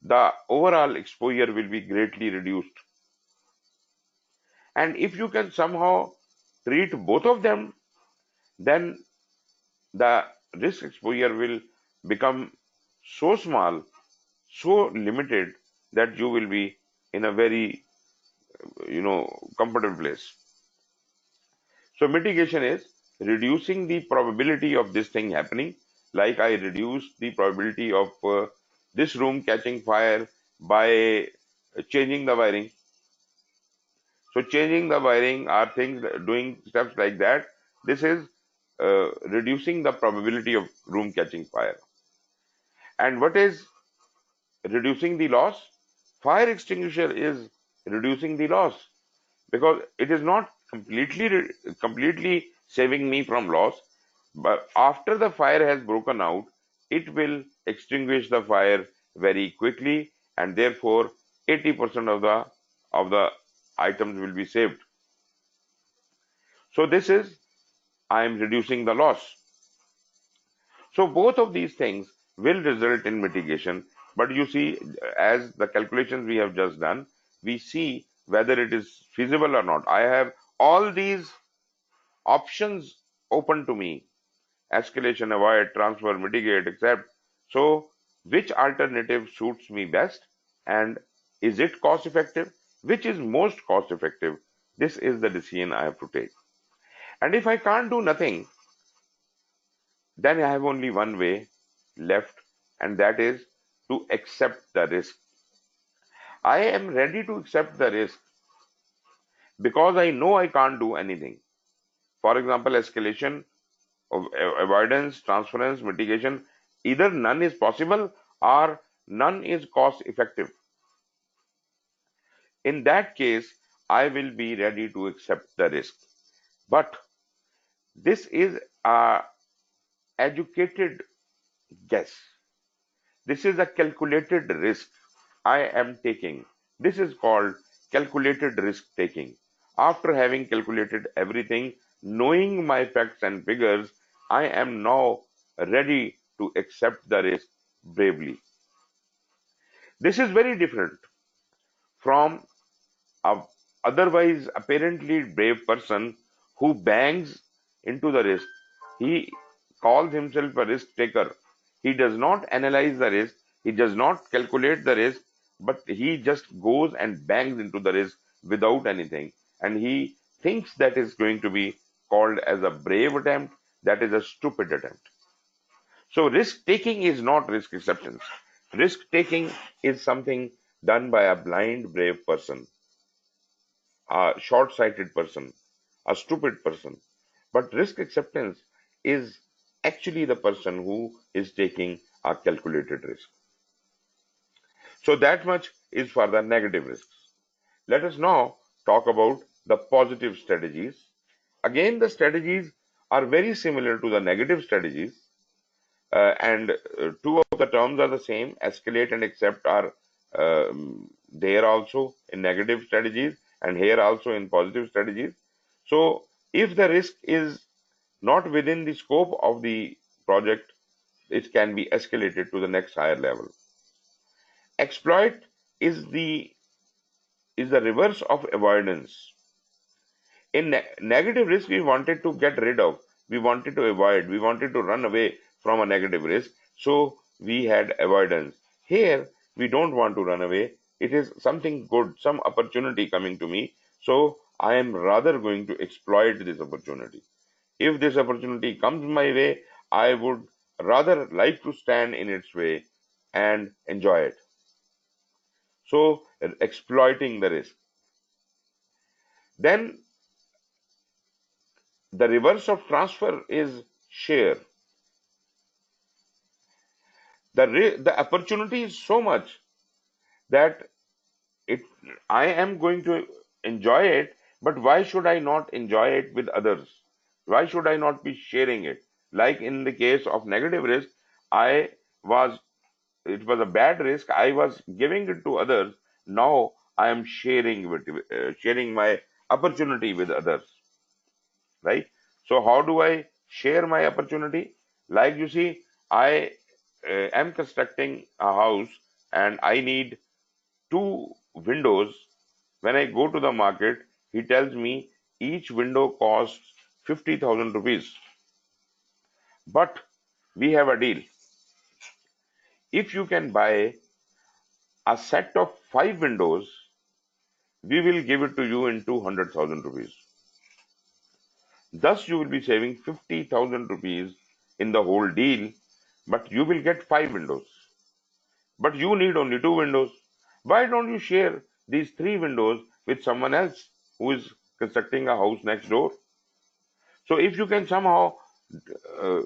[SPEAKER 1] the overall exposure will be greatly reduced. And if you can somehow treat both of them, then the risk exposure will become so small, so limited, that you will be in a very comfortable place. So mitigation is reducing the probability of this thing happening. Like I reduced the probability of this room catching fire by changing the wiring. So changing the wiring or doing steps like that, this is reducing the probability of room catching fire. And what is reducing the loss? Fire extinguisher is reducing the loss, because it is not completely saving me from loss, but after the fire has broken out, it will extinguish the fire very quickly, and therefore 80% of the items will be saved. So this is, I am reducing the loss. So both of these things will result in mitigation, but you see, as the calculations we have just done, we see whether it is feasible or not. I have all these options open to me: escalation, avoid, transfer, mitigate, accept. So which alternative suits me best, and is it cost effective? Which is most cost effective? This is the decision I have to take. And if I can't do nothing, then I have only one way left, and that is to accept the risk. I am ready to accept the risk because I know I can't do anything. For example, escalation, of avoidance, transference, mitigation, either none is possible or none is cost effective. In that case, I will be ready to accept the risk. But this is a educated guess. This is a calculated risk I am taking. This is called calculated risk taking. After having calculated everything, knowing my facts and figures, I am now ready to accept the risk bravely. This is very different from a otherwise apparently brave person who bangs into the risk. He calls himself a risk taker. He does not analyze the risk, he does not calculate the risk, but he just goes and bangs into the risk without anything. And he thinks that is going to be called as a brave attempt. That is a stupid attempt. So risk taking is not risk acceptance. Risk taking is something done by a blind, brave person, a short-sighted person, a stupid person. But risk acceptance is actually the person who is taking a calculated risk. So that much is for the negative risks. Let us now talk about the positive strategies. Again, the strategies are very similar to the negative strategies, and two of the terms are the same. Escalate and accept are there also in negative strategies, and here also in positive strategies. So if the risk is not within the scope of the project, it can be escalated to the next higher level. Exploit is the reverse of avoidance. In negative risk, we wanted to get rid of, we wanted to avoid, we wanted to run away from a negative risk. So we had avoidance. Here, we don't want to run away. It is something good, some opportunity coming to me. So I am rather going to exploit this opportunity. If this opportunity comes my way, I would rather like to stand in its way and enjoy it. So exploiting the risk. Then the reverse of transfer is share. The opportunity is so much that it I am going to enjoy it, but why should I not enjoy it with others? Why should I not be sharing it? Like in the case of negative risk, I was it was a bad risk. I was giving it to others. Now I am sharing my opportunity with others, right? So how do I share my opportunity? Like you see, I am constructing a house and I need two windows. When I go to the market, he tells me each window costs 50,000 rupees. But we have a deal. If you can buy a set of 5 windows, we will give it to you in 200,000 rupees. Thus, you will be saving 50,000 rupees in the whole deal, but you will get 5 windows. But you need only 2 windows. Why don't you share these 3 windows with someone else who is constructing a house next door? So if you can somehow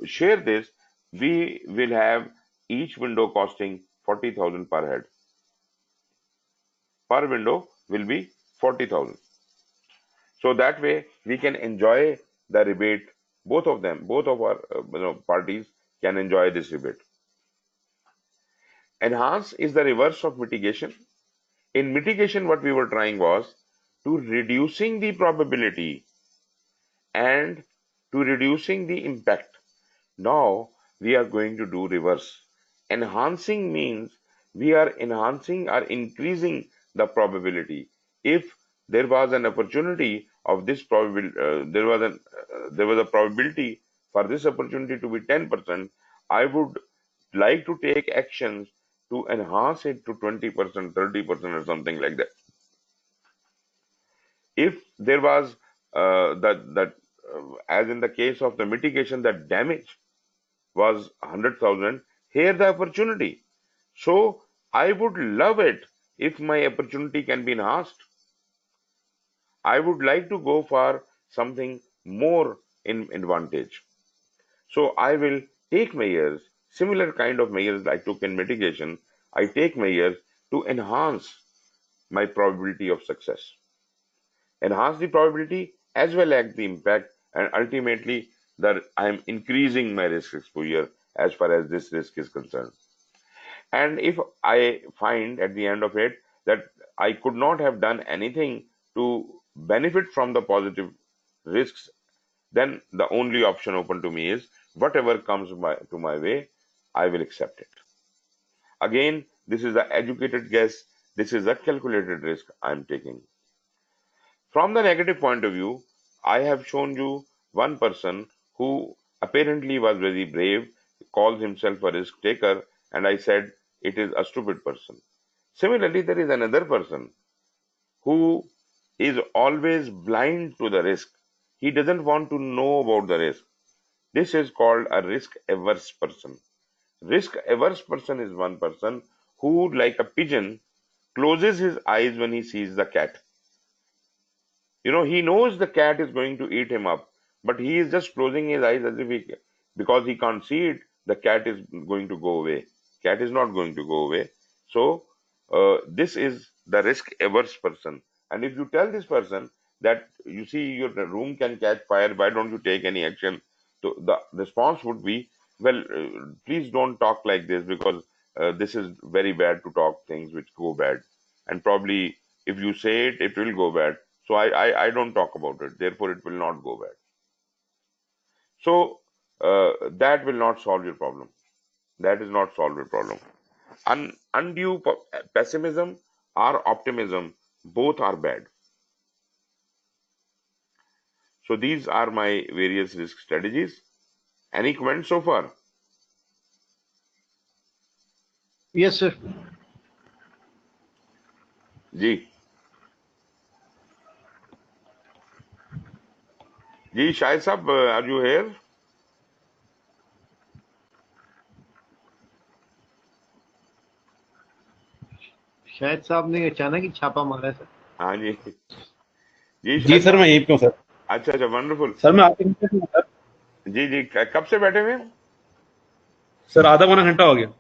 [SPEAKER 1] share this, we will have each window costing 40,000 per head. Per window will be 40,000. So that way we can enjoy the rebate. Both of them, both of our parties can enjoy this rebate. Enhance is the reverse of mitigation. In mitigation, what we were trying was to reducing the probability and to reducing the impact. Now we are going to do reverse. Enhancing means we are enhancing or increasing the probability. If there was an opportunity of this probability, there was a probability for this opportunity to be 10%, I would like to take actions to enhance it to 20%, 30%, or something like that. If there was as in the case of the mitigation, that damage was 100,000, here the opportunity. So I would love it if my opportunity can be enhanced. I would like to go for something more in advantage. So I will take measures, similar kind of measures I took in mitigation. I take measures to enhance my probability of success. Enhance the probability as well as the impact, and ultimately that I am increasing my risk exposure as far as this risk is concerned. And if I find at the end of it that I could not have done anything to benefit from the positive risks, then the only option open to me is whatever comes to my way, I will accept it. Again, this is an educated guess. This is a calculated risk I am taking. From the negative point of view, I have shown you one person who apparently was very brave, calls himself a risk taker, and I said it is a stupid person. Similarly, there is another person who is always blind to the risk. He doesn't want to know about the risk. This is called a risk averse person. Risk averse person is one person who, like a pigeon, closes his eyes when he sees the cat. He knows the cat is going to eat him up, but he is just closing his eyes as if because he can't see it, the cat is going to go away. Cat is not going to go away. So this is the risk averse person. And if you tell this person that you see your room can catch fire, why don't you take any action? So the response would be, well, please don't talk like this because this is very bad to talk things which go bad. And probably if you say it, it will go bad. So I don't talk about it. Therefore, it will not go bad. So that will not solve your problem. That is not solve your problem. Undue pessimism or optimism, both are bad. So these are my various risk strategies. Any comments so far?
[SPEAKER 3] Yes, sir.
[SPEAKER 1] जी जी शाहिद साहब, are you hair?
[SPEAKER 3] शायद साहब ने अचानक ही छापा मारा है, sir.
[SPEAKER 1] हाँ जी जी
[SPEAKER 4] जी
[SPEAKER 1] Shahid
[SPEAKER 4] sir, मैं
[SPEAKER 1] साहब।
[SPEAKER 4] यहीं पे हूँ सर।
[SPEAKER 1] अच्छा अच्छा, वंडरफुल।
[SPEAKER 4] सर मैं आपके नीचे हूँ सर।
[SPEAKER 1] जी जी, कब से बैठे हुए हैं?
[SPEAKER 4] सर आधा पौना घंटा हो गया।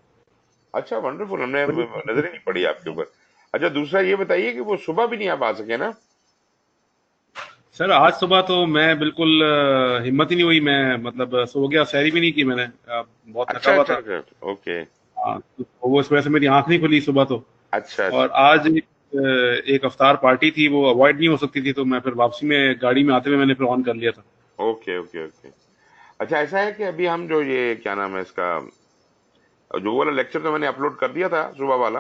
[SPEAKER 1] अच्छा वंडरफुल, हमने नजर ही नहीं पड़ी आपके ऊपर। अच्छा, दूसरा ये बताइए कि वो सुबह भी नहीं आप आ सके ना?
[SPEAKER 4] सर आज सुबह तो मैं बिल्कुल हिम्मत ही नहीं हुई, मैं मतलब सो गया, सैरी भी नहीं की मैंने, बहुत थका
[SPEAKER 1] अच्छा
[SPEAKER 4] हुआ
[SPEAKER 1] अच्छा
[SPEAKER 4] था।
[SPEAKER 1] अच्छा, ओके।
[SPEAKER 4] हाँ, तो वो इस वजह से मेरी आंख नहीं खुली सुबह तो।
[SPEAKER 1] अच्छा
[SPEAKER 4] और
[SPEAKER 1] अच्छा,
[SPEAKER 4] आज एक अफ्तार पार्टी थी, वो अवॉइड नहीं हो सकती थी, तो मैं फिर वापसी में गाड़ी में आते हुए मैंने फिर ऑन कर लिया था।
[SPEAKER 1] Okay okay okay. अच्छा, ऐसा है कि अभी हम जो ये क्या नाम है इसका, जो वाला लेक्चर तो मैंने अपलोड कर दिया था सुबह वाला,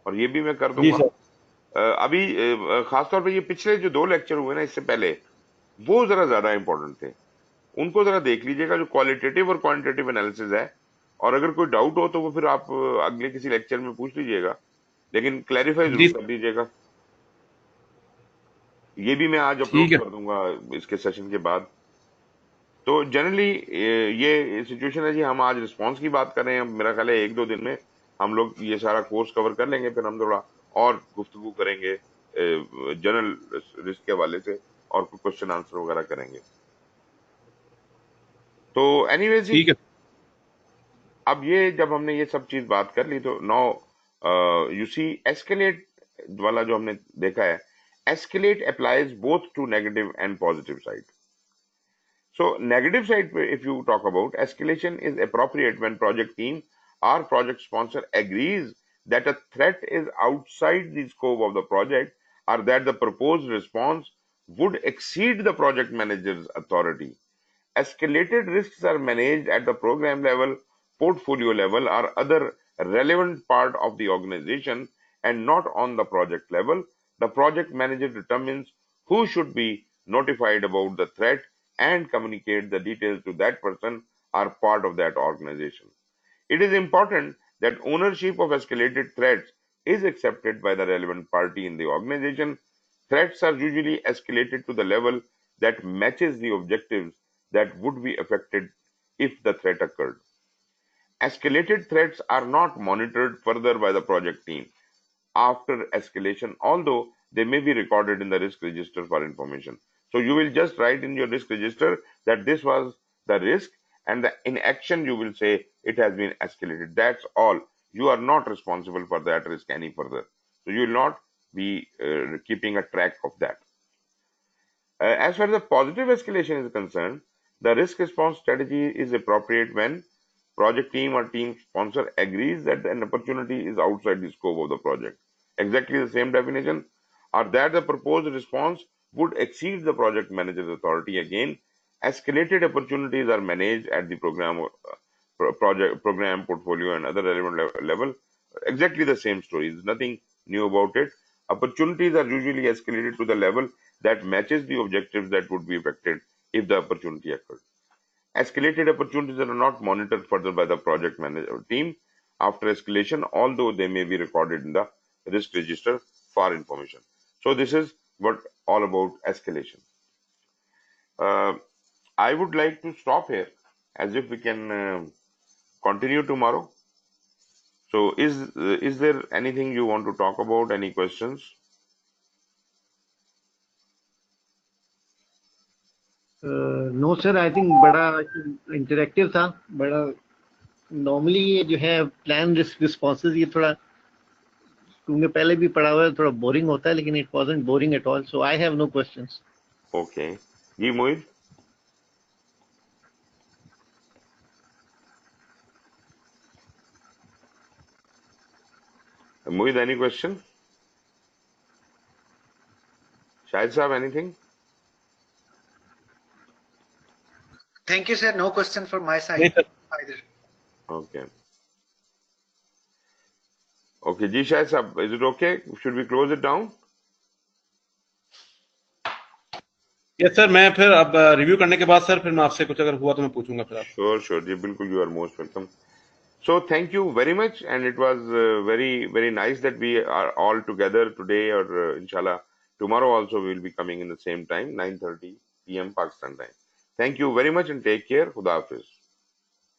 [SPEAKER 1] और ये भी मैं कर
[SPEAKER 4] जी
[SPEAKER 1] दूंगा।
[SPEAKER 4] सर।
[SPEAKER 1] अभी खासतौर पे ये पिछले जो 2 लेक्चर हुए ना इससे पहले, वो जरा ज्यादा इंपॉर्टेंट थे। उनको जरा देख लीजिएगा, जो क्वालिटेटिव और क्वांटिटेटिव एनालिसिस है। और अगर कोई डाउट हो तो वो फिर आप अगले किसी लेक्चर में पूछ लीजिएगा, लेकिन क्लैरिफाई
[SPEAKER 4] जी
[SPEAKER 1] जरूर कर दीजिएगा। ये भी मैं आज
[SPEAKER 4] ठीक
[SPEAKER 1] अपलोड
[SPEAKER 4] है।
[SPEAKER 1] कर दूंगा इसके सेशन के बाद। तो जनरली ये सिचुएशन है जी। हम आज रिस्पांस की बात कर रहे हैं, मेरा ख्याल है 1-2 दिन में हम लोग ये सारा कोर्स कवर कर लेंगे। फिर हम थोड़ा और गुफ्तगू करेंगे जनरल रिस्क के हवाले से, और कुछ क्वेश्चन आंसर वगैरह करेंगे। तो एनीवेज जी,
[SPEAKER 4] ठीक है।
[SPEAKER 1] अब ये जब हमने ये सब चीज बात कर ली, तो नाउ यू सी एस्केलेट वाला जो हमने देखा है, escalate applies both to negative and positive side. So negative side, if you talk about, escalation is appropriate when project team or project sponsor agrees that a threat is outside the scope of the project, or that the proposed response would exceed the project manager's authority. Escalated risks are managed at the program level, portfolio level, or other relevant part of the organization, and not on the project level. The project manager determines who should be notified about the threat and communicate the details to that person or part of that organization. It is important that ownership of escalated threats is accepted by the relevant party in the organization. Threats are usually escalated to the level that matches the objectives that would be affected if the threat occurred. Escalated threats are not monitored further by the project team after escalation, although they may be recorded in the risk register for information. So you will just write in your risk register that this was the risk, and in action you will say it has been escalated. That's all. You are not responsible for that risk any further. So you will not be keeping a track of that. As far as the positive escalation is concerned, the risk response strategy is appropriate when project team or team sponsor agrees that an opportunity is outside the scope of the project. Exactly the same definition, or that the proposed response would exceed the project manager's authority. Again, escalated opportunities are managed at the program, program, portfolio, and other relevant level. Exactly the same story. There's nothing new about it. Opportunities are usually escalated to the level that matches the objectives that would be affected if the opportunity occurred. Escalated opportunities are not monitored further by the project manager team after escalation, although they may be recorded in the risk register for information. So this is what all about escalation. I would like to stop here, as if we can continue tomorrow. So is there anything you want to talk about? Any questions?
[SPEAKER 3] No sir, I think बड़ा interactive था। बड़ा normally ये जो है plan responses, ये थोड़ा तुमने पहले भी पढ़ा हुआ है, थोड़ा बोरिंग होता है, लेकिन it wasn't boring at all, so I have no questions.
[SPEAKER 1] Okay. जी Mohit. Mohit, any question? Shahid Saab, anything?
[SPEAKER 2] Thank you, sir. No question from my
[SPEAKER 4] नहीं
[SPEAKER 2] side
[SPEAKER 4] sir
[SPEAKER 2] either.
[SPEAKER 1] Okay. Okay, Ji Shahid Saab, is it okay? Should we close it down?
[SPEAKER 4] Yes sir मैं फिर अब review करने के बाद sir फिर मैं आपसे कुछ अगर हुआ तो मैं पूछूंगा फिर आपसे
[SPEAKER 1] Sure, sure. Ji, bilkul, you are most welcome. So thank you very much, and it was very nice that we are all together today, or inshallah tomorrow also we will be coming in the same time, 9:30 p.m. Pakistan time. Thank you very much and take care. Khuda Hafiz.